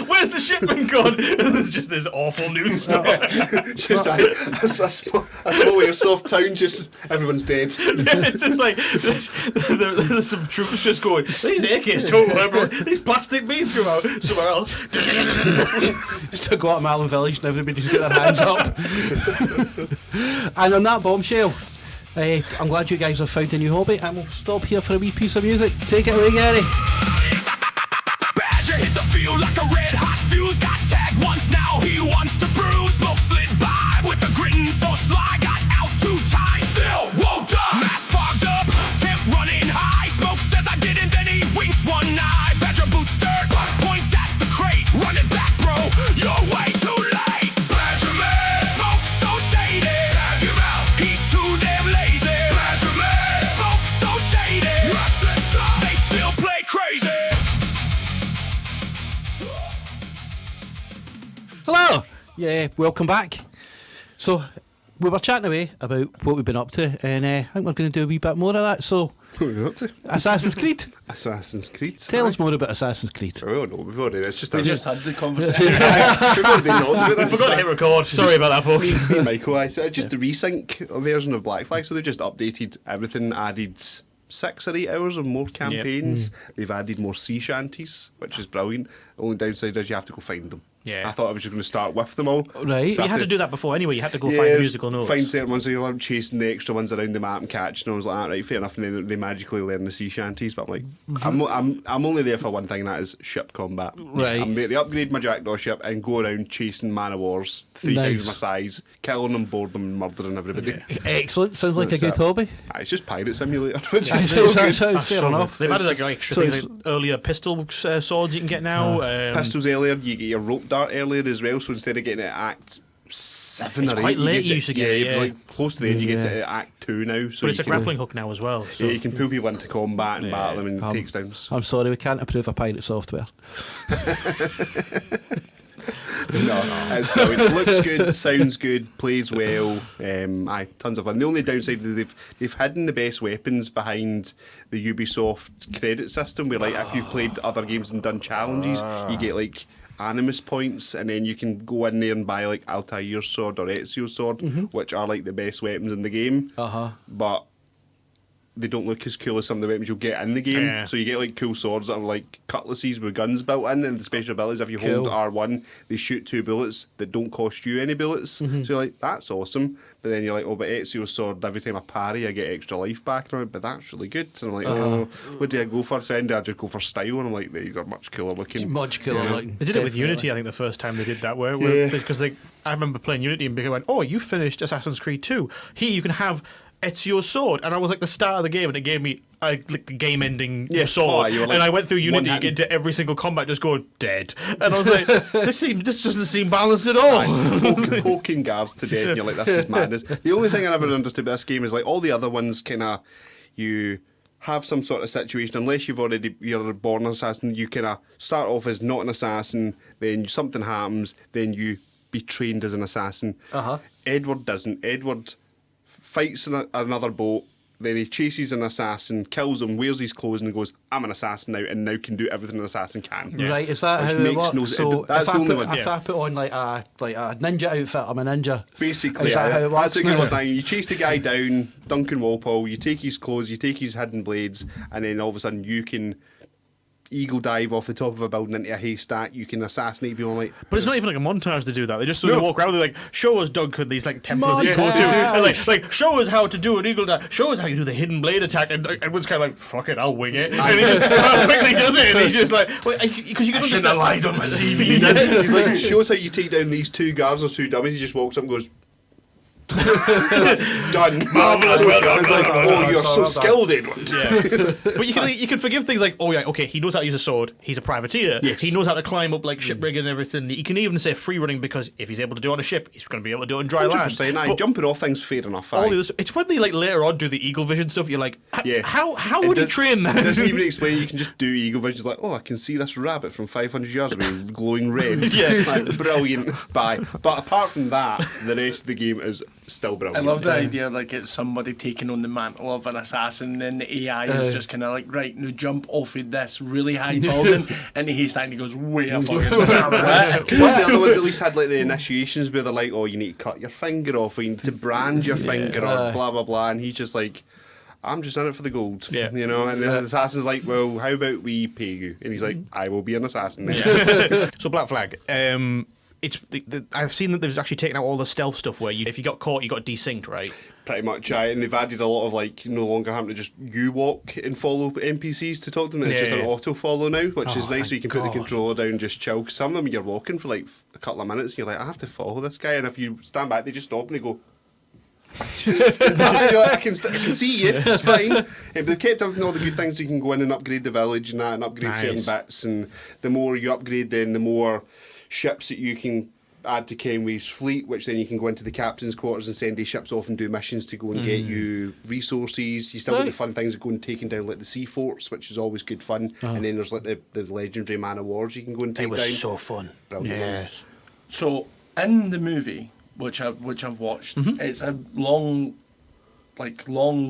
Where's the shipment gone?" And there's just this awful news story.
Just a small airsoft town, just everyone's dead.
It's just like there's some troops just going, "These AKs total everyone. These plastic beans come out somewhere else."
Just to Guatemalan village and everybody's got their hands up. And on that bombshell, I'm glad you guys have found a new hobby, and we'll stop here for a wee piece of music. Take it away, Gary.
Badger hit the field like a red hot fuse. Got tagged once, now he wants to bruise. Smoke slid by with the grin so sly. Got out 2 times, still won't die. Mask fogged up, temp running high. Smoke says I didn't, then he winks one eye. Badger boots dirt, points at the crate. Run it back, bro, you're way too late. Badger man, smoke so shady. Tag him out, he's too damn lazy. Badger man, smoke so shady. They still play crazy.
Hello! Yeah, welcome back. So, we were chatting away about what we've been up to, and I think we're going to do a wee bit more of that. So,
What are we up to?
Assassin's Creed.
Assassin's Creed.
Tell us more about Assassin's Creed.
Oh no, we've already. It's just
We just had the conversation.
we've already talked about this.
Forgot to hit record. Sorry about that, folks.
Me and Michael, just the resync version of Black Flag. So they've just updated everything, added 6 or 8 hours of more campaigns. They've added more sea shanties, which is brilliant. The only downside is you have to go find them.
Yeah.
I thought I was just going to start with them all.
Right.
But you had to do that before anyway. You had to go find musical notes.
Find certain ones, so you're like chasing the extra ones around the map and catching. And I was like, right, fair enough. And then they magically learn the sea shanties. But I'm like, I'm only there for one thing, and that is ship combat.
Right.
I'm there to upgrade my Jackdaw ship and go around chasing man of wars 3 times my size, killing them, board them, and murdering everybody.
Excellent. Sounds like
That's
a good
it.
hobby.
It's just Pirate Simulator, which is
Sounds-
so good.
sounds fair enough.
They've added like extra
So
things,
it's-
like earlier pistol swords you can get now.
Pistols earlier, you get your rope dart earlier as well. So instead of getting it at Act 7
It's
or 8,
quite late
get
you used to get it, yeah.
like close to the end, you get it at Act 2 now. So
But it's
you
a
can-
grappling hook now as well. So.
Yeah, you can pull people into combat and battle them and takes downs.
I'm sorry, we can't approve of pirate software.
No, it's brilliant. It looks good, sounds good, plays well. Tons of fun. The only downside is they've hidden the best weapons behind the Ubisoft credit system, where like if you've played other games and done challenges, you get like Animus points, and then you can go in there and buy like Altair's sword or Ezio's sword, which are like the best weapons in the game. But they don't look as cool as some of the weapons you'll get in the game.
Yeah.
So you get like cool swords that are like cutlasses with guns built in, and the special abilities, if you hold
Cool.
R1, they shoot 2 bullets that don't cost you any bullets. So you're like, that's awesome. But then you're like, oh, but Ezio's sword, every time I parry, I get extra life back. And I'm like, but that's really good. And I'm like, oh, what do I go for? So I just go for style, and I'm like, these are much cooler looking.
Much cooler.
Yeah.
Like,
They did it with
definitely.
Unity, I think, the first time they did that. Because I remember playing Unity and they went, "Oh, you finished Assassin's Creed 2. Here you can have Ezio's sword, and I was like the start of the game, and it gave me like the game-ending
Yeah.
sword,
Oh, you were, like,
and I went through Unity
one-handed.
into every single combat, just going dead, and I was like, this doesn't seem balanced at all.
Poking guards to death, and you're like, this is madness. The only thing I never understood about this game is like all the other ones kind of you have some sort of situation, unless you're a born assassin, you kind of start off as not an assassin, then something happens, then you be trained as an assassin. Edward doesn't. Edward fights in another boat, then he chases an assassin, kills him, wears his clothes, and goes, I'm an assassin now, and now can do everything an assassin can.
Right, is that
Which
how it
makes
works?
no
So
that's
if
the
I
only
put,
one.
if I put on like a ninja outfit, I'm a ninja.
Basically,
Is that how it works
that's the
now?
good thing. You chase the guy down, Duncan Walpole, you take his clothes, you take his hidden blades, and then all of a sudden you can eagle dive off the top of a building into a haystack, you can assassinate people like...
But it's not even like a montage to do that. They just sort of walk around. They're like, show us Duncan these like temples you go to, and like show us how to do an eagle dive. Show us how you do the hidden blade attack. And Edward's kind of like, fuck it, I'll wing it. And he just quickly does it. And he's just like, because you can
Shouldn't have
understand.
lied on my CV.
He's like, show us how you take down these two guards or two dummies. He just walks up and goes... Done.
Marvellous, well done,
It's like,
well done.
oh, you're so skilled, Edward.
Yeah. But you can forgive things like, oh yeah, okay, he knows how to use a sword. He's a privateer.
Yes.
He knows how to climb up like shipwrigging and everything. You can even say free running because if he's able to do it on a ship, he's going to be able to do it on dry land.
100%. Aye,
But
jumping off things, fair enough.
all
Aye.
the other, it's when they like later on do the eagle vision stuff. You're like,
Yeah.
how
It
would he
does-
train that?
It doesn't even explain. You can just do eagle vision. It's like, oh, I can see this rabbit from 500 yards away, glowing red.
Yeah.
Like, brilliant. Bye. But apart from that, the rest of the game is still
I
brilliant.
love the idea like it's somebody taking on the mantle of an assassin, and then the AI is just kind of like, right, now jump off of this really high building, and he's starting to goes, wait a fucking minute.
One of the other ones at least had like the initiations where they're like, oh, you need to cut your finger off, or you need to brand your finger, or blah blah blah, and he's just like, I'm just in it for the gold,
Yeah.
you know. And the assassin's like, well, how about we pay you? And he's like, I will be an assassin. Then.
So Black Flag. It's I've seen that they've actually taken out all the stealth stuff where if you got caught, you got desynced, right?
Pretty much, aye. And they've added a lot of like no longer having to just you walk and follow NPCs to talk to them. It's just an auto follow now, which is nice. So you can put the controller down and just chill. 'Cause some of them you're walking for like a couple of minutes and you're like, I have to follow this guy. And if you stand back, they just stop and they go. You're like, I can see you. It's fine. But they've kept everything, all the good things. You can go in and upgrade the village and that, and upgrade certain bits. And the more you upgrade, then the more ships that you can add to Kenway's fleet, which then you can go into the captain's quarters and send these ships off and do missions to go and get you resources. You still get the fun things of going and taking down like the sea forts, which is always good fun. And then there's like the legendary man of wars you can go and take
It was
down.
so fun.
Brilliant ones.
Yes.
So in the movie, which I've watched, it's a long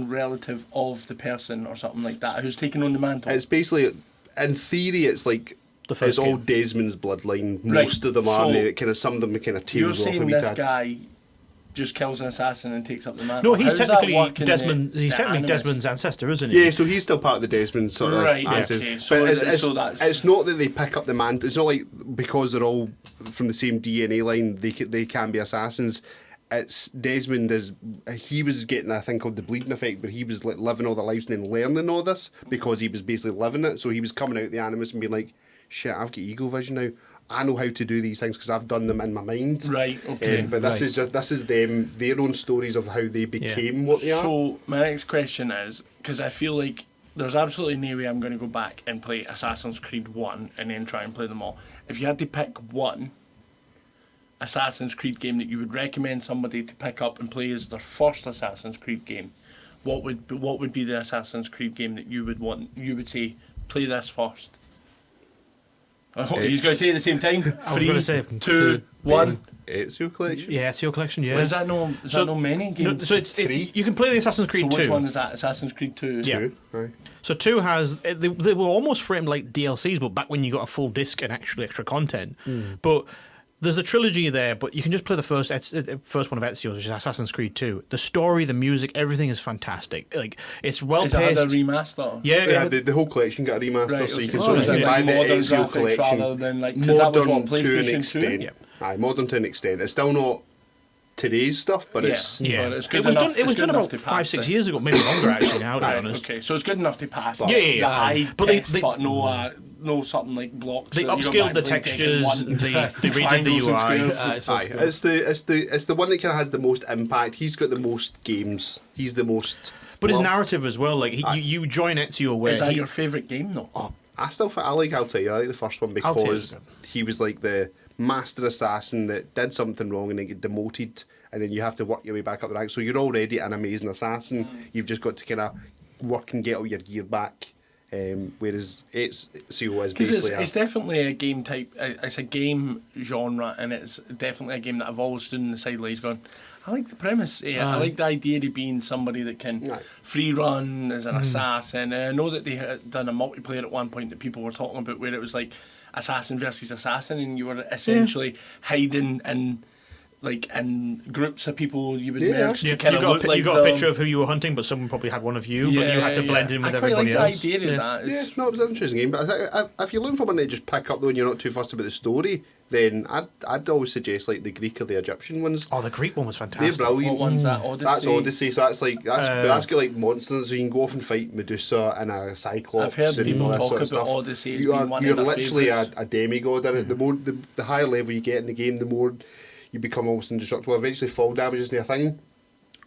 relative of the person or something like that who's taking on the mantle.
It's basically, in theory, it's like
The first
it's all
game.
Desmond's bloodline.
Right,
Most of them are,
so
and it kind of some of them kind of
You're
tails off a
saying
wee
this
tad.
guy just kills an assassin and takes up the mantle?
No, he's
How does that
technically
work in
Desmond.
the
He's technically
Animus?
Desmond's ancestor, isn't he?
Yeah, so he's still part of the Desmond sort of
Right,
ancestors.
okay, so
But
that's-
it's not that they pick up the mantle. It's not like because they're all from the same DNA line, they can be assassins. It's Desmond he was getting a thing called the bleeding effect, but he was like living all the lives and then learning all this because he was basically living it. So he was coming out of the Animus and being like, shit, I've got eagle vision now. I know how to do these things because I've done them in my mind.
Right, okay.
But this is them, their own stories of how they became what they are.
So my next question is, because I feel like there's absolutely no way I'm going to go back and play Assassin's Creed 1 and then try and play them all. If you had to pick one Assassin's Creed game that you would recommend somebody to pick up and play as their first Assassin's Creed game, what would be the Assassin's Creed game that you would say, play this first? Oh, he's going to say it at the same time.
I was gonna say
2, 1.
Ezio collection.
Yeah, it's your collection. Yeah.
Well, is that no many
No,
games?
so it's
Three.
you can play the Assassin's Creed
So which
2.
one is that? Assassin's Creed 2?
Yeah.
Aye.
So 2 has they were almost framed like DLCs, but back when you got a full disc and actually extra content. But there's a trilogy there, but you can just play the first one of Ezio's, which is Assassin's Creed 2. The story, the music, everything is fantastic. Like it's well
Is it had a
paced.
remaster?
Yeah,
The whole collection got a remaster,
Right,
so you
okay.
can
Oh,
sort of
is it
buy
like
the
modern
Ezio
graphics
collection.
rather than, like, 'cause that was
Modern
what,
to an
PlayStation 2?
extent.
Yeah.
Aye, modern to an extent. It's still not today's stuff, but it's
yeah.
But it's good
It was
enough-
done. It was
it's good
done
enough
about
to pass
5-6
it.
years ago, maybe longer actually. Now, to be
Right,
honest.
okay, so it's good enough to pass.
Yeah, yeah, yeah.
The eye
But
test,
they-
but no no something like blocks.
They
that you go
upscaled
back
the
to, like, Tekken
textures,
1.
they redid the
Triangles and
UI.
squares.
It's the one that kind of has the most impact. He's got the most games. He's the most.
But his
loved.
narrative as well, like you join Ezio where
Is that
he-
your favourite game though?
I still think I like the first one
I'll tell you
because he was like the master assassin that did something wrong and then get demoted, and then you have to work your way back up the ranks. So you're already an amazing assassin. You've just got to kind of work and get all your gear back. Whereas Ezio is basically
it's definitely a game type. It's a game genre, and it's definitely a game that I've always stood on the sidelines going, I like the premise. I like the idea of being somebody that can free run as an assassin. And I know that they had done a multiplayer at one point that people were talking about where it was like assassin versus assassin, and you were essentially hiding in groups of people you would merge to kind of look like
you got a picture of who you were hunting, but someone probably had one of you, but you had to blend in with everybody else.
I quite like the idea of that.
Yeah, no, it was an interesting game. But if you're looking for one to just pick up though and you're not too fussed about the story, then I'd always suggest like the Greek or the Egyptian ones.
Oh, the Greek one was fantastic.
They're brilliant.
What one's that? Odyssey?
That's Odyssey. So that's got like monsters. So you can go off and fight Medusa and a Cyclops.
I've heard
and
people
all that
talk
sort of
about
stuff.
Odyssey as
You
being one
you're
of their
literally
favourites.
a demigod in it. The higher level you get in the game, the more you become almost indestructible. Eventually, fall damage isn't a thing.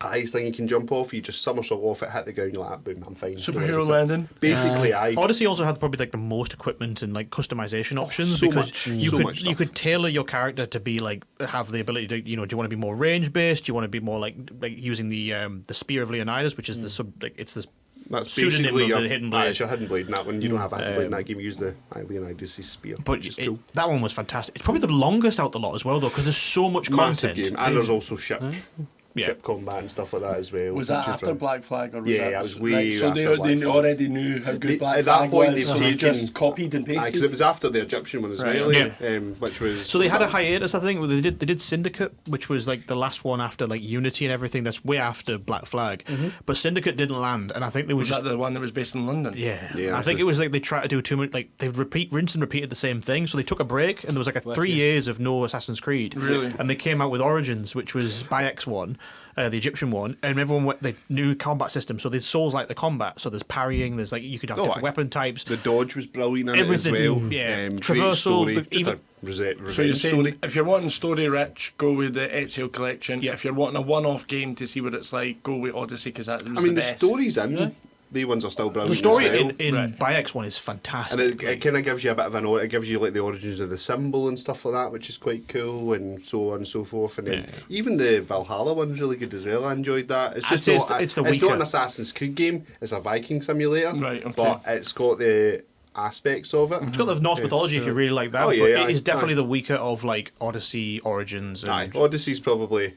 Highest thing you can jump off, you just somersault off it, hit the ground, you're like, boom, I'm fine.
Superhero landing.
Basically,
Odyssey also had probably like the most equipment and like customization options
so
because
much,
you
so
could
much
you
stuff.
could tailor your character to be like have the ability to, you know, do you want to be more range based? Do you want to be more like using the spear of Leonidas, which is the it's the
That's
pseudonym
basically
of
your,
the hidden blade.
It's your hidden blade in that one. You don't have a hidden blade in that game, you use the Leonidas' spear.
But
which is cool.
that one was fantastic. It's probably the longest out the lot as well, though, because there's so much
Massive
content.
game. And there's also ship combat and stuff like that as well.
Was that
which is
after
brilliant.
Black Flag? Or was
Yeah,
that
I was way
right, so
after
they
Black Flag.
already knew how good Black
At that
Flag
point,
was,
they've
so they
taken...
just copied and pasted.
Because it was after the Egyptian one as
Right,
well,
okay.
which was...
So they had a hiatus, I think. They did Syndicate, which was like the last one after like Unity and everything. That's way after Black Flag. But Syndicate didn't land, and I think they were
was
just
that the one that was based in London?
Yeah, I think it was like they tried to do too much. Like they rinsed and repeated the same thing. So they took a break, and there was like 3 years of no Assassin's Creed.
Really?
And they came out with Origins, which was by X1. The Egyptian one, and everyone went the new combat system. So there's Souls like the combat. So there's parrying. There's like you could have different weapon types.
The dodge was brilliant in
Everything,
it as well.
yeah.
Great
Traversal,
story,
but
just
even-
a revenge
So you're saying
story.
if you're wanting story rich, go with the Ezio collection.
Yeah.
If you're wanting a one-off game to see what it's like, go with Odyssey because that was
I mean,
the
the
best.
stories in the ones are still brilliant.
The story
as well.
in
Right.
by X1 is fantastic.
And it kind of gives you a bit of it gives you like the origins of the symbol and stuff like that, which is quite cool, and so on and so forth. And then even the Valhalla one's really good as well. I enjoyed that. It's
I'd
just
say
not,
it's the
it's
weaker.
not an Assassin's Creed game. It's a Viking simulator.
Right, okay.
But it's got the aspects of it.
It's got the Norse mythology if you really like that,
Oh,
but
yeah,
it is
aye,
definitely
aye.
the weaker of like Odyssey, Origins, and
Aye, Odyssey's probably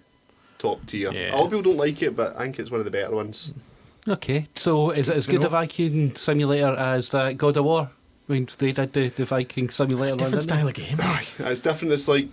top tier.
Yeah.
A lot of people don't like it, but I think it's one of the better ones.
Okay, so is it as good a Viking simulator as God of War? I mean, they did the Viking simulator one,
different
didn't
style of game.
Aye, it's different. It's like,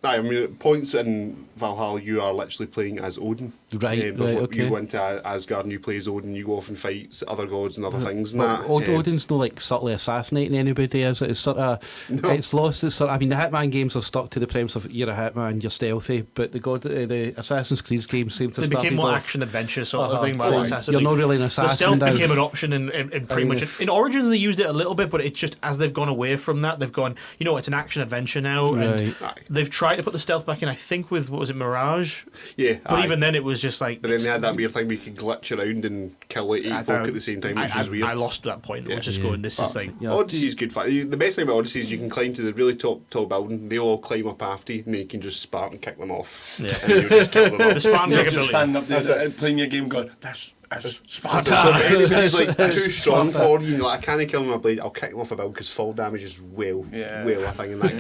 I mean, at points in Valhalla, you are literally playing as Odin.
Right,
before
right, okay.
You go into Asgard and you play as Odin, you go off and fight other gods and other things and
Well,
that.
Odin's not like subtly assassinating anybody, is it? It's sort of, it's lost. It's sort of, I mean, the Hitman games are stuck to the premise of you're a Hitman, you're stealthy, but the Assassin's Creed games seem to
They
start
became more action adventure sort of thing. By the assassin.
You're not really an
The
assassin.
stealth
now.
became an option in pretty much. In Origins, they used it a little bit, but it's just as they've gone away from that, they've gone. You know, it's an action adventure now, and
Aye.
they've tried to put the stealth back in. I think with what was it, Mirage?
Yeah,
But
aye.
even then, it was just like.
But then they had that weird thing where you can glitch around and kill like 8 folk at the same time, which is weird.
I lost that point. I
Yeah.
was just going. This is like.
Yeah.
Odyssey's good fun. The best thing about Odyssey is you can climb to the really top building. They all climb up after you, and then you can just Spartan kick them off.
Yeah.
And you just kill them off.
The Spartans
You're
like
just
ability.
standing up
That's
there
it.
and playing your game going, that's Sparta.
So if anybody's like
It's
too strong for you, like, I can't kill him with my blade, I'll kick them off a build because fall damage is well a thing in that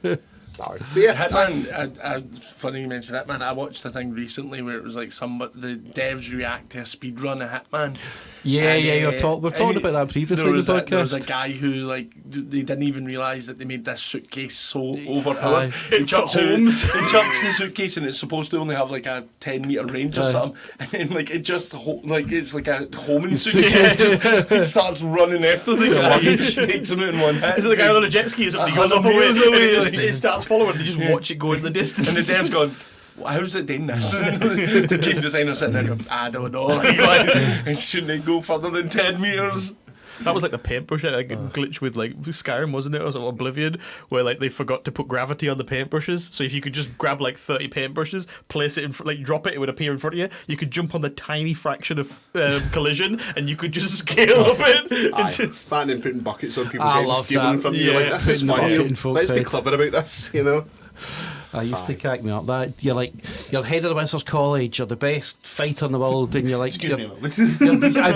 game. Sorry. But yeah,
Hitman, funny you mentioned Hitman. I watched a thing recently where it was like the devs react to a speedrun of Hitman.
Yeah,
And,
we've talked about that previously in the
There was a
podcast.
guy who like they didn't even realise that they made this suitcase so overpowered.
Aye.
He chucks
Holmes.
the suitcase and it's supposed to only have like a 10-metre range or
Aye.
something, and then like it just it's like a homing suitcase. It starts running after the guy, takes him out in one hit.
Is it the guy on a jet ski or something? He goes off
100
away,
meters away,
and
like-
it starts following. And you just watch it go in the distance.
And the dev's gone, well, how's it doing this? The game designer sitting there going, I don't know. Like, shouldn't it go further than 10 metres?
That was like the paintbrush glitch with like Skyrim, wasn't it, or some Oblivion, where like they forgot to put gravity on the paintbrushes. So if you could just grab like 30 paintbrushes, place it in, like drop it, it would appear in front of you. You could jump on the tiny fraction of collision, and you could just scale up it.
Aye.
Just...
Standing and putting buckets on people's
I
heads,
love
stealing
that.
from you. Like, this is
Putting the
fun.
bucket in folks'
Let's be
heads.
clever about this, you know.
I used to crack me up that you're head of the Wizards College, you're the best fighter in the world, and you're like,
Excuse me.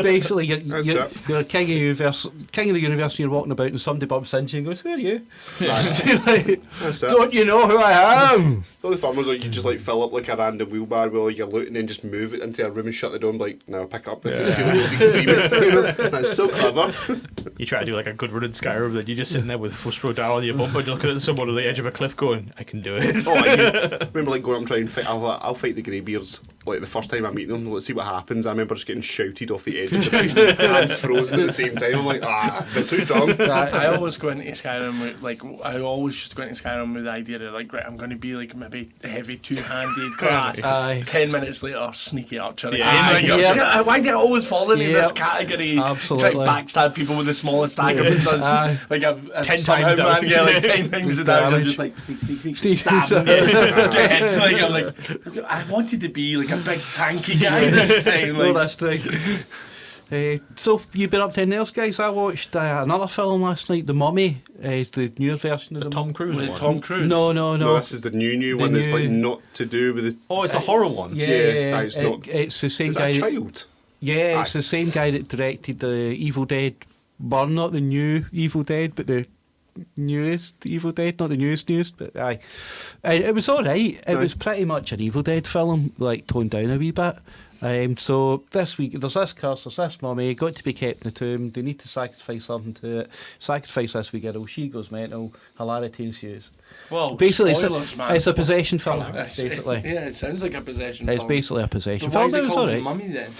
basically you're
That's
a king of the universe, and you're walking about, and somebody bumps into you and goes, "Who are you?"
That's it.
Don't you know who I am?
The only fun was like you just like fill up like a random wheelbarrow while you're looting and just move it into a room and shut the door and be like, no, pick up this is stealing if you can see me. You know? That's so clever.
You try to do like a good run in Skyrim, then you're just sitting there with Fustro down on your bumper, looking at someone on the edge of a cliff going, I can do it.
Oh, I remember like going up and trying to fight. I'll fight the Greybeards. Like the first time I meet them, let's see what happens. I remember just getting shouted off the edge of the thing and frozen at the same time. I'm like, they're too strong.
I always go into Skyrim with I always just go into Skyrim with the idea of like, right, I'm going to be like maybe heavy two-handed class. 10 minutes later, sneaky archer. Why do I always fall into this category?
Absolutely.
Try to backstab people with the smallest dagger. Like I've
10 times down.
Yeah, like 10 times the damage. I'm just like stab them, dead. Like I'm like, I wanted to be like a big tanky guy this time.
No,
Like,
that's true. So you've been up to anything else, guys? I watched another film last night, The Mummy, the newer version of the
Tom Cruise
with
one.
Tom Cruise.
No.
No, this is the new one. It's like not to do with it.
Oh, it's the horror one.
Yeah,
it's not.
it's the same
Is
guy.
that a child?
Yeah, it's
Aye.
the same guy that directed the Evil Dead one, not the new Evil Dead, but the newest Evil Dead, not the newest, but aye. And it was alright. It was pretty much an Evil Dead film, like toned down a wee bit. So this week, there's this curse, there's this mummy, got to be kept in the tomb, they need to sacrifice something to it. Sacrifice this wee girl, she goes mental, hilarity ensues.
Well,
Basically,
spoilers, man.
it's a possession film,
That's-
basically.
Yeah, it sounds like a possession
It's
film.
basically a possession
But why
film.
is
It
it
was
called The
alright.
Mummy then?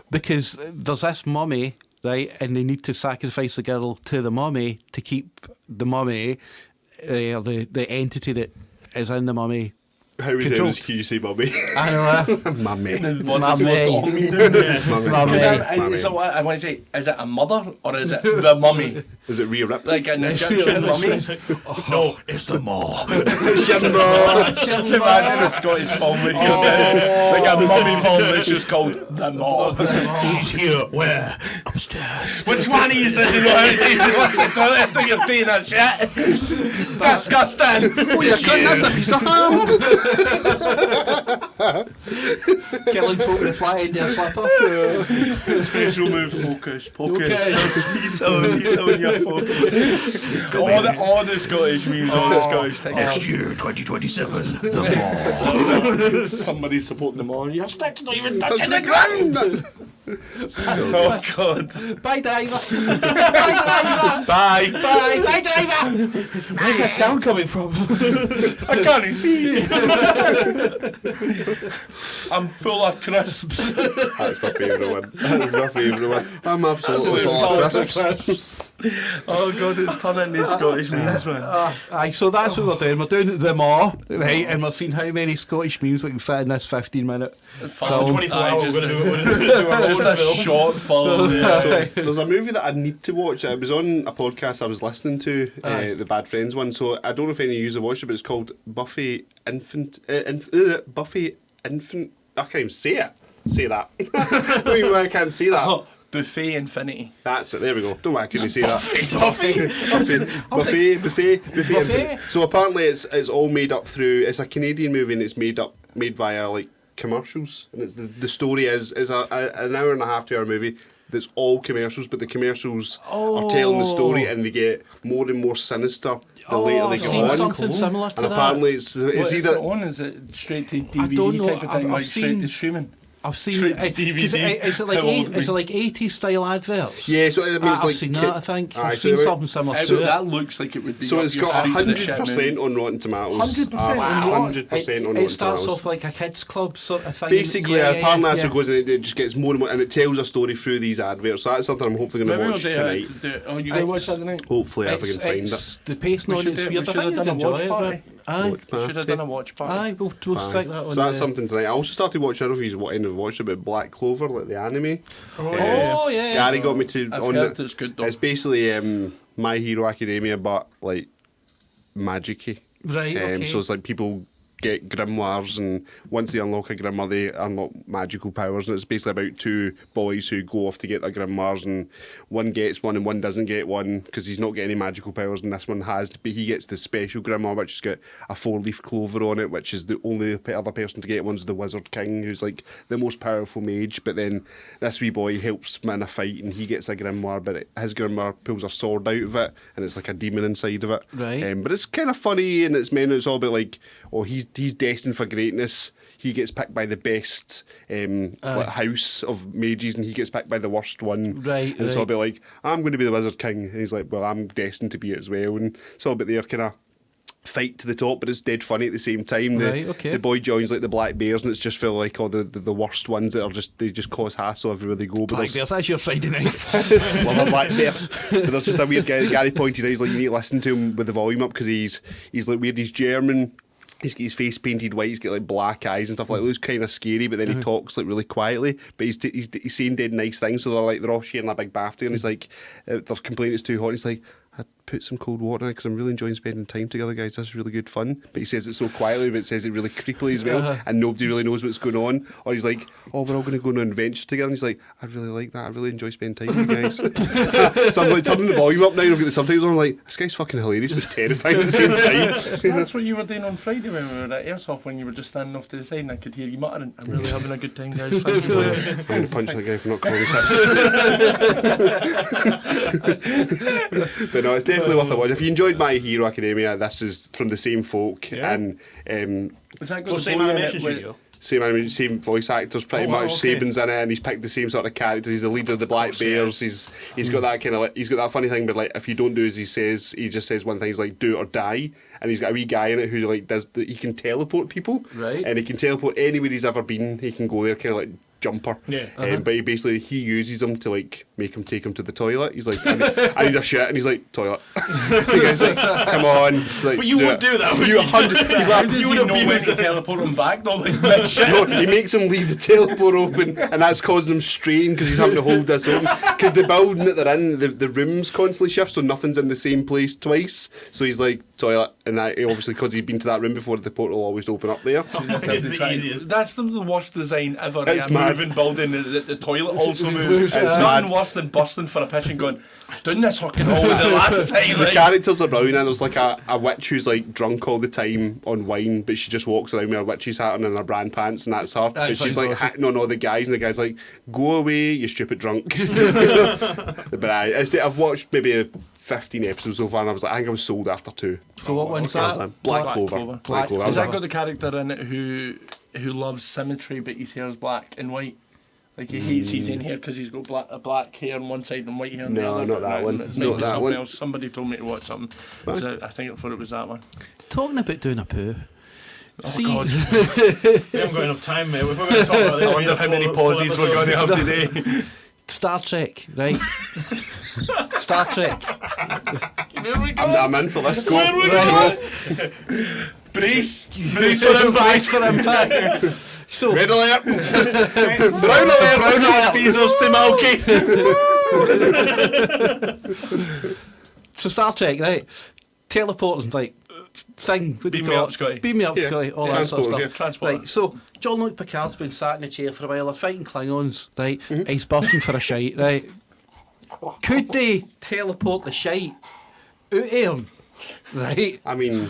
Because there's this mummy, right, and they need to sacrifice the girl to the mummy to keep the mummy, or the entity that is in the mummy.
How many
Controlled.
times can you say mummy?
I know.
Mummy.
What does
Mummy.
it all mean?
Mummy.
Mummy.
So what I want to say, is it a mother or is it the mummy?
Is it Rhea Ripley?
Like an Egyptian mummy?
No, it's the maw.
Imagine a Scottish film with like a mummy film that's just called The Maw.
She's here. Where? Upstairs.
Which one of you doesn't know how to use it? What's the toilet after you're peeing that shit? Disgusting.
Oh, you're cutting this a piece of ham.
Killing folk with a flat end of a slipper.
Special move, hocus pocus. He's on your focus. All the Scottish memes, all the Scottish things.
Next year, 2027, the maw.
Somebody's supporting them all. Your stick's not even
Touch
touching
the
the ground.
ground.
Oh God.
Bye, driver. Bye, driver.
Bye.
Bye, driver.
Where's that sound coming from?
I can't see. I'm full of crisps.
That's my favourite one. That's my favourite one. I'm absolutely full of crisps.
Oh God, it's turning into Scottish memes, man.
Aye, so that's what we're doing. We're doing the maw, right? And we're seeing how many Scottish memes we can fit in this 15-minute film.
24 hours.
Just-
We're gonna do our
Just a short film. Yeah.
There's a movie that I need to watch. It was on a podcast I was listening to, the Bad Friends one. So I don't know if any of you have watched it, but it's called Buffy Infant. Buffy Infant. I can't even say it. Say that. I can't say that.
Oh, Buffet Infinity.
That's it. There we go. Don't worry, I couldn't say that.
Buffy.
Buffet. So apparently it's all made up through. It's a Canadian movie and it's made via like commercials. And it's the story is an hour and a half, 2 hour movie that's all commercials, but the commercials are telling the story and they get more and more sinister the later they
I've
go
seen
on.
something similar to
And
that.
apparently it's
What is
either
it on? Is it straight to
I don't
DVD
know.
type of thing,
I've
like straight
seen-
to streaming?
I've seen
Straight to
it.
DVD.
Is it like
How old are we?
80s style adverts?
Yeah, so it means
I've
like
seen that. I think
Aye,
I've
so
seen
it-
something similar
So
to it.
that looks like it would be.
So
up
it's
your
got
street for the shit
100%
movies.
on Rotten Tomatoes.
100% on Rotten?
100% on
It
Rotten
starts
Tomatoes.
off like a kids club sort of thing.
Basically,
yeah,
apparently that's
yeah.
what goes in. It just gets more and more, and it tells a story through these adverts. So that's something I'm hopefully going
Maybe
to
we'll
watch
do
tonight.
it. Oh, you going to watch that tonight?
Hopefully, if I can find it.
The pacing
We
on
should
it's
do- we
weird. I
should
think
have
you'd
done a watch
enjoy it.
party.
But Aye.
Watch party.
Should have done a watch party.
Aye, we'll stick that on.
So that's something tonight. I also started watching. I don't know if you've watched it, but Black Clover, like the anime.
Oh, yeah.
Gary got me to.
I've
on
heard
it.
it's good though.
It's basically My Hero Academia, but like magic-y.
Right, okay.
So it's like people get grimoires, and once they unlock a grimoire, they unlock magical powers. And it's basically about two boys who go off to get their grimoires, and one gets one and one doesn't get one because he's not getting any magical powers, and this one has. But he gets the special grimoire, which has got a 4-leaf clover on it, which is the only other person to get. One's the Wizard King, who's like the most powerful mage. But then this wee boy helps him in a fight, and he gets a grimoire, but his grimoire pulls a sword out of it, and it's like a demon inside of it.
Right.
But it's kind of funny, and it's all about like, oh, he's destined for greatness. He gets picked by the best like, house of mages, and he gets picked by the worst one.
Right,
And it's all
right.
about like, I'm going to be the Wizard King, and he's like, well, I'm destined to be it as well. And it's all about their kind of fight to the top, but it's dead funny at the same time.
Right, okay.
The boy joins like the Black Bears, and it's just full like all the worst ones that are they just cause hassle everywhere they go. But
Black
there's-
Bears, that's your Friday night.
Love a Black Bear. But there's just a weird guy. Gary pointed out, he's like, you need to listen to him with the volume up because he's like weird. He's German. He's got his face painted white. He's got like black eyes and stuff like that. It looks kind of scary, but then he talks like really quietly. But he's saying dead nice things. So they're all sharing a big bath together. And he's like, they're complaining it's too hot. And he's like, I put some cold water in it because I'm really enjoying spending time together, guys. This is really good fun. But he says it so quietly, but it says it really creepily as well, and nobody really knows what's going on. Or he's like, oh, we're all going to go on an adventure together. And he's like, I really like that. I really enjoy spending time with you guys. So I'm like turning the volume up now, and I've got the subtitles on. I'm like, this guy's fucking hilarious, but terrifying at the same time.
That's what you were doing on Friday when we were at Airsoft, when you were just standing off to the side and I could hear you muttering, I'm really having a good time, guys. Thank you.
I'm going to punch that guy for not calling us. But no, it's definitely worth a watch. If you enjoyed My Hero Academia, this is from the same folk, and
Is that got
Same
the boy in
animation
it with-
studio.
same voice actors pretty
Oh, wow,
much.
okay.
Saban's in it, and he's picked the same sort of character. He's the leader of the Black Bears. He's got that kind of he's got that funny thing, but like if you don't do as he says, he just says one thing. He's like, do it or die. And he's got a wee guy in it who like he can teleport people,
Right.
And he can teleport anywhere he's ever been. He can go there, kind of like jumper.
Yeah.
But he uses them to like make him take him to the toilet. He's like, I need a shit, and he's like, toilet. The guy's like, come on. Like,
But you would do that, wouldn't
You
you?
100. He's
How
like,
does
you
he
would
know
have
when
been.
to teleport him back though? Like, mid-shit?
No, he makes him leave the teleport open, and that's causing him strain because he's having to hold this open. Because the building that they're in, the rooms constantly shift, so nothing's in the same place twice. So he's like, toilet, and obviously because he's been to that room before, the portal will always open up there.
It's the easiest.
That's the worst design ever.
It's
A
mad.
moving building, the toilet also moves.
It's
nothing
mad.
worse than busting for a pitch and going, I was doing this fucking all the last time.
The
Like,
characters are brilliant, and there's like a witch who's like drunk all the time on wine, but she just walks around with her witch's hat on and her brand pants, and that's her.
That
And she's
sounds
like
awesome.
hitting on all the guys, and the guy's like, "Go away, you stupid drunk." But I've watched maybe 15 episodes so far, and I was like, I think I was sold after 2.
For what one's
I was
that?
like, Black Clover. Black Clover. I
Has
was
that
like,
got the character in it who loves symmetry, but his hair's black and white? Like he hates his own hair because he's got black hair on one side and white hair on the
No,
other.
not that one.
It might
Not
be
that
something
one.
else. Somebody told me to watch something. So I thought it was that one.
Talking about doing a poo. See,
God.
We haven't got enough time, mate. If we're going to talk about this,
I wonder how many pauses we're going to have today.
Star Trek, right? Star Trek.
Here we go.
I'm in for this. Go.
Here we
Right.
go. Brace for impact.
For impact. So,
Red alert!
Brown alert. Brown alert. Bezos to Malky.
so Star Trek, right? Teleporting, like, thing. What do you
Beam me
call
up,
it?
Scotty.
Beam me up,
Yeah.
Scotty. All
Yeah.
that sort of
Transporters,
stuff.
yeah.
Transporter.
Right, so Jean-Luc Picard's been sat in a chair for a while. They're fighting Klingons, right? He's bursting for a shite, right? Could they teleport the shite out of him? Right?
I mean,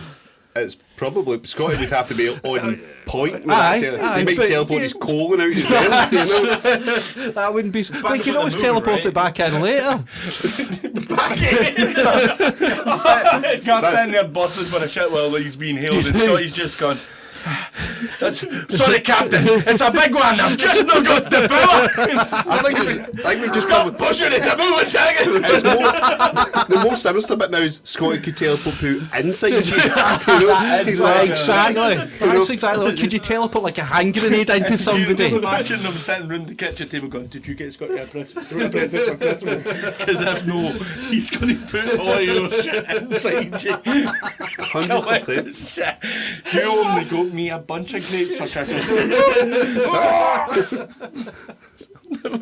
it's probably Scotty would have to be on point with
Aye,
that.
aye,
He might
but
teleport
yeah.
his colon out as well. You know?
That wouldn't be. They
to
could
the
always
movie,
teleport
right?
it back in later.
Can't stand there busting for a shit while he's being hailed, and Scotty's just gone. Sorry, Captain, it's a big one. I've just not got the power.
I think we've just come.
Stop pushing it, it's a moving target.
It's more. the most sinister bit now is Scotty could teleport poo inside you. He's like,
Exactly. That's exactly what. Could you teleport like a hand grenade into somebody?
Just imagine them sitting round the kitchen table going, "Did you get Scotty a present for Christmas?" Because if no, he's going to put all your shit inside you.
100%.
Shit. You only got me a bunch of grapes for Christmas.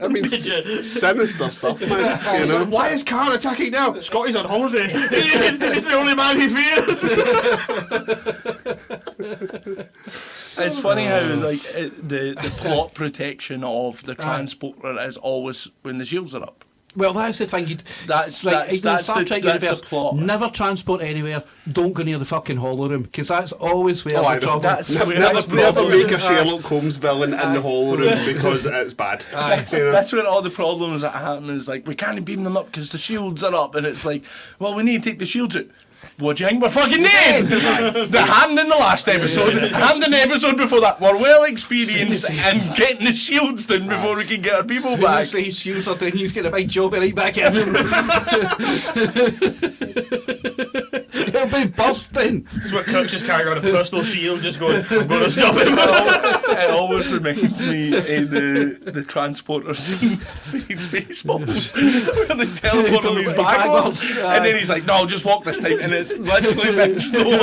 I mean, sinister stuff, man. You know?
Why is Khan attacking now? Scotty's on holiday. He's the only man he fears.
It's funny how like the plot protection of the transporter is always when the shields are up.
Well, that's the thing.
That's
in the Star
the-
Trek
that's the
universe,
plot.
never transport anywhere. Don't go near the fucking holodeum, because that's always where
Oh,
the trouble.
that's where
Never,
the
never
problem
make a
is.
Sherlock Holmes villain in the holodeum because it's bad. You know?
That's where all the problems that happen is like, we can't beam them up because the shields are up, and it's like, well, we need to take the shields out. What do you think we're fucking doing? The hand in the last episode, hand in the episode before that, we're well experienced in getting the shields down before we can get our people back.
Soon as these shields are down, he's getting a big job right back in. He'll be busting.
This is what Kirk's just carrying on a personal shield, just going, I'm going to stop him.
It always reminds me of the transporter scene in Spaceballs where they teleport him his backwards, and then he's like, "No, I'll just walk this time," and it's literally next door.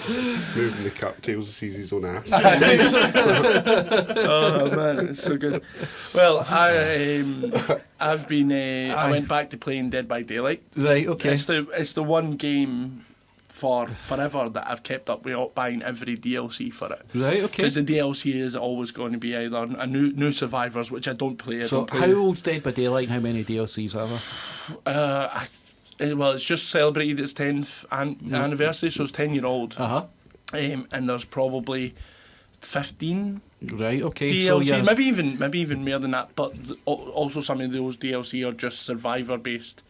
Moving the cocktails sees his own ass.
Oh man, it's so good. Well, I've been I went back to playing Dead by Daylight.
Right, okay.
It's the one game for forever that I've kept up with buying every DLC for it.
Right, okay.
Because the DLC is always going to be either a new Survivors, which I don't play.
So, how old's Dead by Daylight and how many DLCs are there?
Well, it's just celebrated its 10th anniversary, so it's 10-year-old.
Uh-huh.
And there's probably 15
Right, okay.
DLC,
So, yeah.
maybe even more than that. But also some of those DLC are just Survivor-based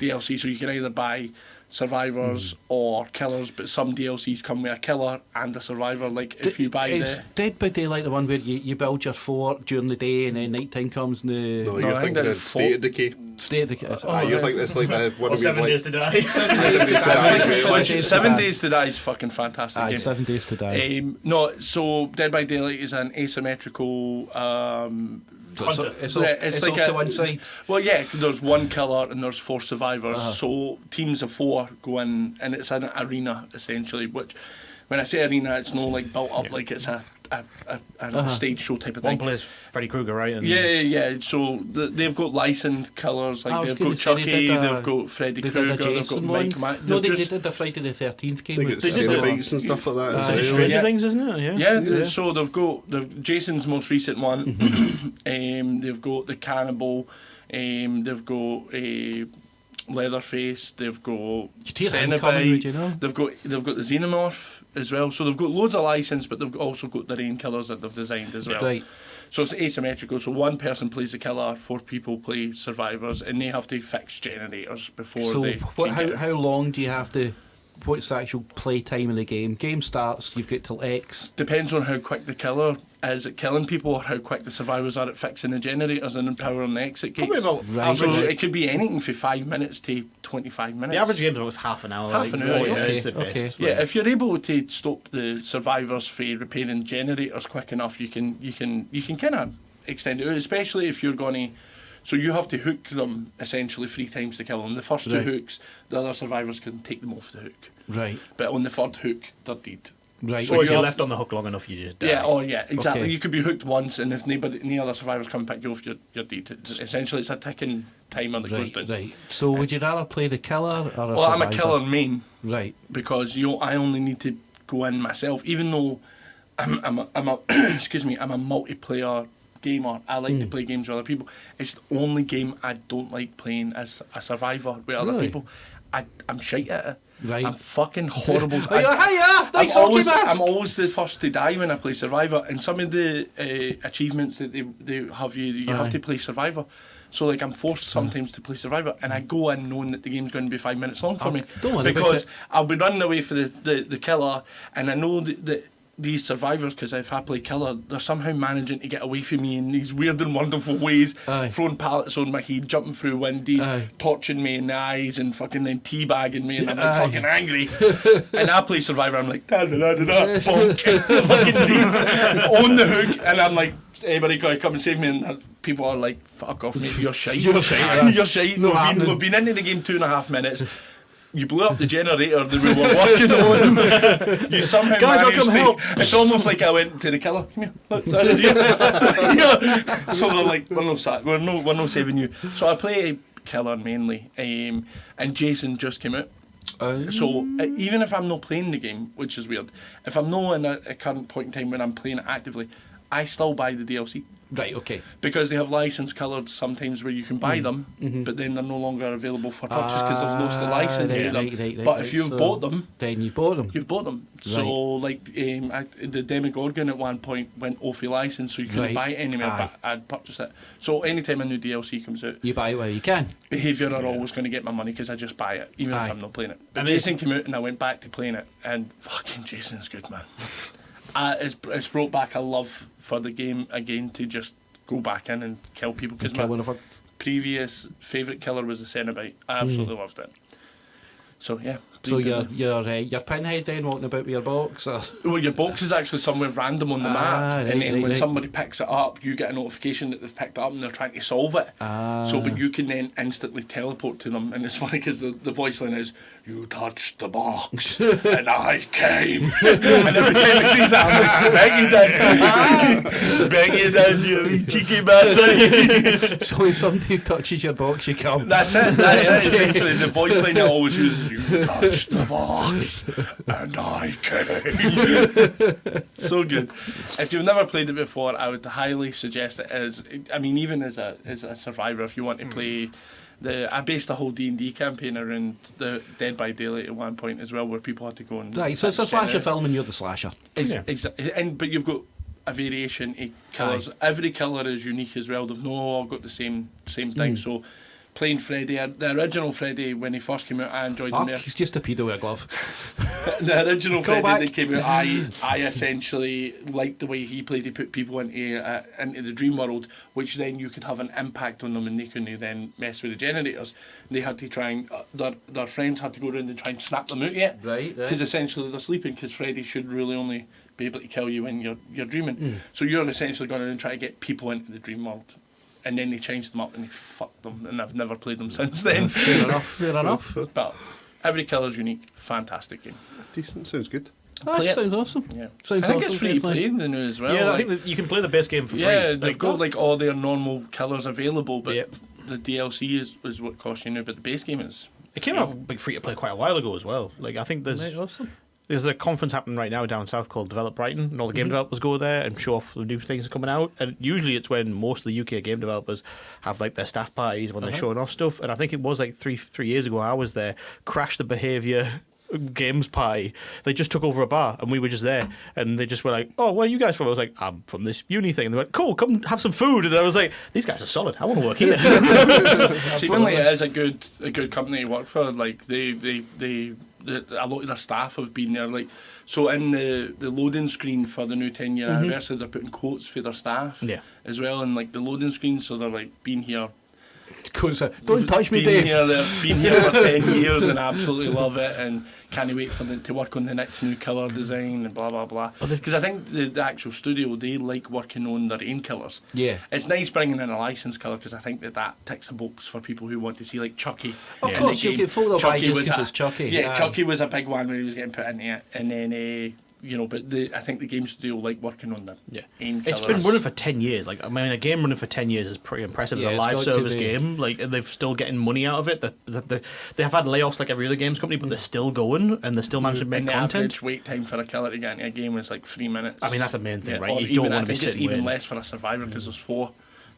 DLC, so you can either buy Survivors or Killers, but some DLCs come with a Killer and a Survivor. Like if you buy
Is Dead by Daylight the one where you build your fort during the day and then night time comes and the
No, you're
I think
thinking
that
of State of Decay.
state of the
You're thinking it's like the one
Or
of
7
like,
days to die.
7 Days to Die.
Which 7 Days to Die is fucking fantastic.
Aye,
game.
7 Days to Die.
No, so Dead by Daylight is an asymmetrical.
It's
yeah,
off
like
to one side.
Well, yeah, there's one killer and there's 4 survivors. So teams of 4 go in, and it's an arena essentially. Which, when I say arena, it's not like built up like it's a stage show type of
One
thing.
plays Freddy Krueger, right? And
Yeah. So they've got licensed killers,
I
like
was
they've
gonna
got
say they
Chucky,
did
they've got Freddy
They did a
Krueger, they've got
Jason
Mike.
one. No, they did the Friday the 13th game.
I think
with
it's
They did
Cenobites and stuff like that.
Aye.
as well.
Stranger
Yeah.
Things, isn't it? Yeah.
Yeah, so they've got Jason's most recent one. They've got the Cannibal. They've got Leatherface. They've got
hear him coming, would
Cenobite.
you know?
They've got the Xenomorph as well. So they've got loads of license, but they've also got their own killers that they've designed as well.
Right.
So it's asymmetrical. So one person plays the killer, 4 people play survivors, and they have to fix generators before
So
they.
what,
can get-
how long do you have to? What's the actual play time of the game? Game starts. You've got till X.
Depends on how quick the killer is at killing people or how quick the survivors are at fixing the generators and empowering the exit
Probably
gates.
about
Right.
So
average.
it could be anything from 5 minutes to 25 minutes.
The average game's about half an hour.
Half an hour,
40
yeah.
minutes at
Okay,
best.
Yeah, if you're able to stop the survivors from repairing generators quick enough, you can kind of extend it out, especially if you're going to. So you have to hook them essentially 3 times to kill them. The first 2
Right.
hooks, the other survivors can take them off the hook.
Right.
But on the 3rd hook, they're dead.
Right.
So if
you
you're
have-
left on the hook long enough, you just die.
Yeah, exactly.
Okay.
You could be hooked once, and if any other survivors come pick you off, you're dead. Essentially, it's a ticking timer that goes
Right.
down.
Right. So would you rather play the killer or a
Well, I'm a
survivor?
killer main
Right.
because I only need to go in myself, even though I'm a excuse me, I'm a multiplayer gamer. I like to play games with other people. It's the only game I don't like playing as a survivor with other
Really?
people. I'm shite at it.
Right.
I'm fucking horrible.
Are you like, hiya, nice
I'm
hockey mask.
I'm always the first to die when I play Survivor, and some of the achievements that they have you have to play Survivor. So like I'm forced sometimes to play Survivor, and I go in knowing that the game's going to be 5 minutes long for me
don't worry about
because
it.
I'll be running away for the killer, and I know that these survivors, because if I play killer, they're somehow managing to get away from me in these weird and wonderful ways, throwing pallets on my head, jumping through windows, torching me in the eyes, and fucking then teabagging me, and I'm like fucking angry. And I play survivor, I'm like bonk, fucking dead, on the hook, and I'm like, anybody gotta come and save me, and people are like, fuck off, mate, you're shite. You're shite. We've been into the game 2.5 minutes. You blew up the generator that we were working on. You somehow managed to help. It's almost like I went to the killer. Come here, look, yeah. So they're like, we're no saving you. So I play killer mainly, and Jason just came out. So even if I'm not playing the game, which is weird, if I'm not in a current point in time when I'm playing it actively, I still buy the DLC.
Right, okay.
Because they have licensed colours sometimes where you can buy them, but then they're no longer available for purchase because they've lost the license to them.
Right,
but if you've bought them,
then you've bought them.
You've bought them. Right. So, like, the Demogorgon at one point went off your license, so you couldn't buy it anymore, but I'd purchase it. So, anytime a new DLC comes out,
you buy it where you can.
Behaviour are always going to get my money because I just buy it, even if I'm not playing it. But Jason came out and I went back to playing it, and fucking Jason's good, man. It's brought back a love for the game again to just go back in and kill people, because my previous favourite killer was the Cenobite. I absolutely loved it. So yeah.
So your pinhead then walking about with your box? Or?
Well, your box is actually somewhere random on the map, and then when somebody picks it up, you get a notification that they've picked it up and they're trying to solve it. So, but you can then instantly teleport to them, and it's funny because the voice line is, "You touched the box, and I came." And every time he sees that, I'm like, "Bet you did, you cheeky bastard."
So when somebody touches your box, you come.
That's it. That's it. Essentially, the voice line it always uses, "You touched the box, and I came." So good. If you've never played it before, I would highly suggest it. I mean, even as a survivor, if you want to play I based the whole D&D campaign around the Dead by Daylight at one point as well, where people had to go and...
Right, so it's a slasher film and you're the slasher.
Exactly. But you've got a variation of killers. Every killer is unique as well. They've not all got the same thing. So playing Freddy, the original Freddy, when he first came out, I enjoyed him there.
He's just a pedo with a glove.
The original Freddy that came out, I essentially liked the way he played. He put people into the dream world, which then you could have an impact on them, and they couldn't then mess with the generators. They had to try and their friends had to go around and try and snap them out yet. Right. Because essentially they're sleeping, because Freddy should really only be able to kill you when you're dreaming. So you're essentially going to try to get people into the dream world. And then they changed them up and they fucked them, and I've never played them since then.
Fair enough.
But every killer's unique. Fantastic game.
Decent. Sounds good.
That sounds awesome.
Yeah.
Sounds
I think
awesome,
it's free to play in the new as well.
Yeah, I think that you can play the base game for free.
Yeah, they've got like all their normal killers available, but the DLC is what costs you now, but the base game is...
It came out free to play quite a while ago as well. Like, I think there's a conference happening right now down south called Develop Brighton, and all the game developers go there and show off the new things that are coming out. And usually it's when most of the UK game developers have like their staff parties when they're showing off stuff. And I think it was like three years ago I was there, Crash the Behaviour games party. They just took over a bar and we were just there, and they just were like, "Oh, where are you guys from?" I was like, "I'm from this uni thing." And they went, "Cool, come have some food." And I was like, "These guys are solid. I want to work here."
Seemingly it is a good company to work for. Like they a lot of their staff have been there. Like, so in the loading screen for the new 10-year anniversary, they're putting quotes for their staff as well, and like the loading screen, so they're like being here.
Don't touch me, Dave.
Been here for 10 years and absolutely love it, and can't wait for them to work on the next new killer design and blah blah blah. Because I think the actual studio, they like working on their own killers. Yeah, it's nice bringing in a licensed killer, because I think that ticks a box for people who want to see like Chucky.
Of course, you get full of just because it's Chucky.
Yeah, Chucky was a big one when he was getting put into it, and then. But I think the game studio like working on them. Yeah,
it's been running for 10 years. Like, I mean, a game running for 10 years is pretty impressive. Yeah, it's a live service game. Like, they're still getting money out of it. They have had layoffs like every other games company, but they're still going and they're still managing to make content.
The average wait time for a killer to get into a game is like 3 minutes.
I mean, that's the main thing, right? You don't want to be sitting.
It's even less for a survivor, because there's 4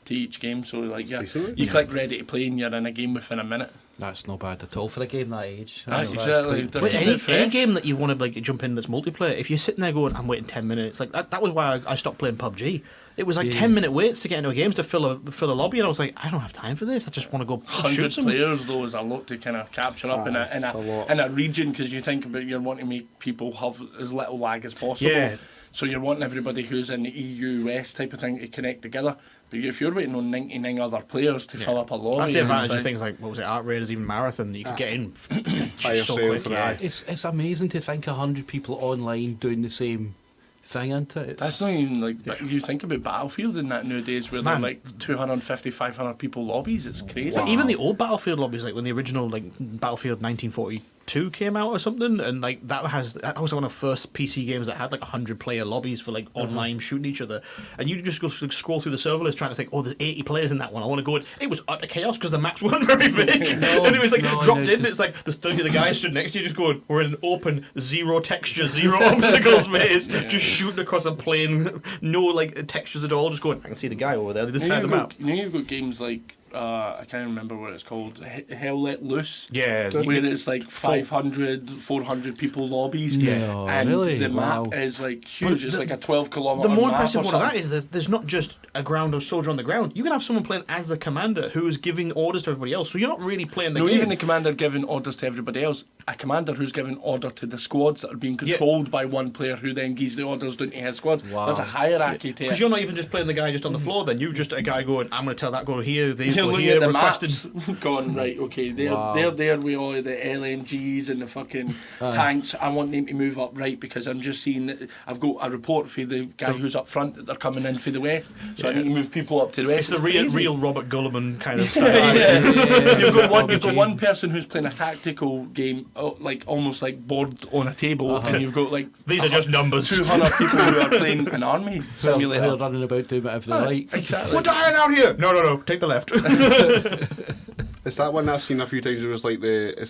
to each game. So like, you click ready to play and you're in a game within a minute.
That's not bad at all for a game that age.
Exactly.
But any game that you want to like jump in that's multiplayer, if you're sitting there going, "I'm waiting 10 minutes," like that was why I stopped playing PUBG. It was like 10-minute waits to get into a game to fill a lobby, and I was like, I don't have time for this. I just want to go
100 players though is a lot to kind of capture up in a region, because you think about, you want to make people have as little lag as possible. Yeah. So you're wanting everybody who's in the EU West type of thing to connect together. But if you're waiting on 99 other players to fill up a lobby,
That's the advantage of things like, what was it, Art Raiders, even Marathon, that you could get in
Fire
so
sale
quick.
for
Yeah.
that.
It's amazing to think 100 people online doing the same thing, isn't it?
that's not even like, but you think about Battlefield and that nowadays where
Man.
they're like 250, 500 people lobbies, it's crazy.
Like, even the old Battlefield lobbies, like when the original like Battlefield 1942 came out or something, and like that was one of the first PC games that had like 100-player lobbies for like online shooting each other, and you just go scroll through the server list trying to think, oh, there's 80 players in that one. I want to go in. It was utter chaos because the maps weren't very big, and it was like dropped in. It's like there's 30 of the guys stood next to you, just going, we're in an open, zero texture, zero obstacles maze, just shooting across a plain, no like textures at all, just going, I can see the guy over there. They decide the map.
You know, you've got games like I can't remember what it's called. Hell Let Loose.
Yeah.
Where it's like 500, 400 people lobbies.
Yeah.
And
Really?
the map
Wow.
is like huge. It's like a 12-kilometre
The more
map
impressive
or
one of that
something.
is that there's not just a ground or soldier on the ground. You can have someone playing as the commander who is giving orders to everybody else. So you're not really playing the
No,
game.
even the commander giving orders to everybody else. A commander who's giving order to the squads that are being controlled by one player who then gives the orders down to his squads.
Wow.
There's a hierarchy to
Because
it.
you're not even just playing the guy just on the floor. Then you're just a guy going, I'm going to tell that go here. They
You're
go
looking
here.
at the
Requested.
maps, going, right, okay, they're
Wow.
there with all the LMGs and the fucking tanks. I want them to move up right because I'm just seeing that I've got a report for the guy who's up front that they're coming in for the west. So I need to move people up to the west.
It's the
crazy.
real Robert Gulliman kind of style.
You've got
RPG.
one person who's playing a tactical game, like almost like board on a table, and you've got like
These are just numbers.
200 people who are playing an army
They're
simulator.
running about doing whatever they like.
Exactly.
We're dying out here. No. Take the left.
It's that one I've seen a few times. Where it's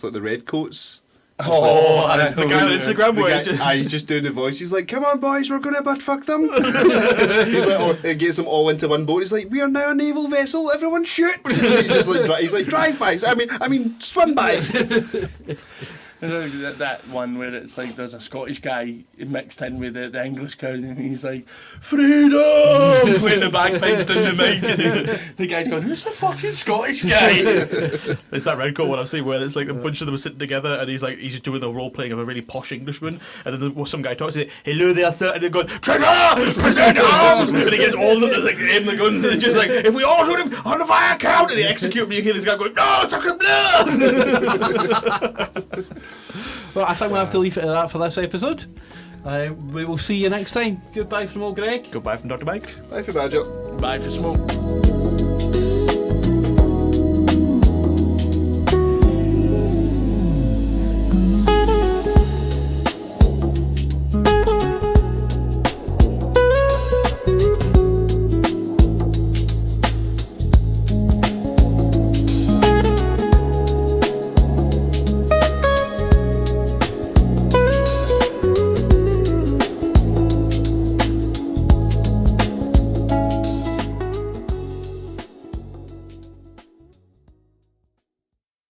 like the red coats.
Oh, I
the guy on Instagram
The
where
guy,
he just,
he's just doing the voice. He's like, "Come on, boys, we're gonna butt fuck them." He's like, oh, it gets them all into one boat. He's like, "We are now a naval vessel. Everyone shoot!" And he's just like, he's like, "Drive by." I mean, swim by.
that one where it's like there's a Scottish guy mixed in with the English crowd, and he's like, "Freedom!" playing the bagpipes down the mic, and the guy's going, "Who's the fucking Scottish guy?"
it's that red coat one I've seen where it's like a bunch of them sitting together and he's doing the role playing of a really posh Englishman, and then some guy talks, "Hello there, sir," and they go, "Traitor! Present arms!" And he gets all of them to like aim the guns, and it's just like, "If we all shoot him on the fire count," and they execute him. You hear this guy going, "No, suck him blood!"
Well, I think we'll have to leave it at that for this episode. We will see you next time. Goodbye from old Greg.
Goodbye from Dr. Mike.
Bye for Badger.
Bye for smoke.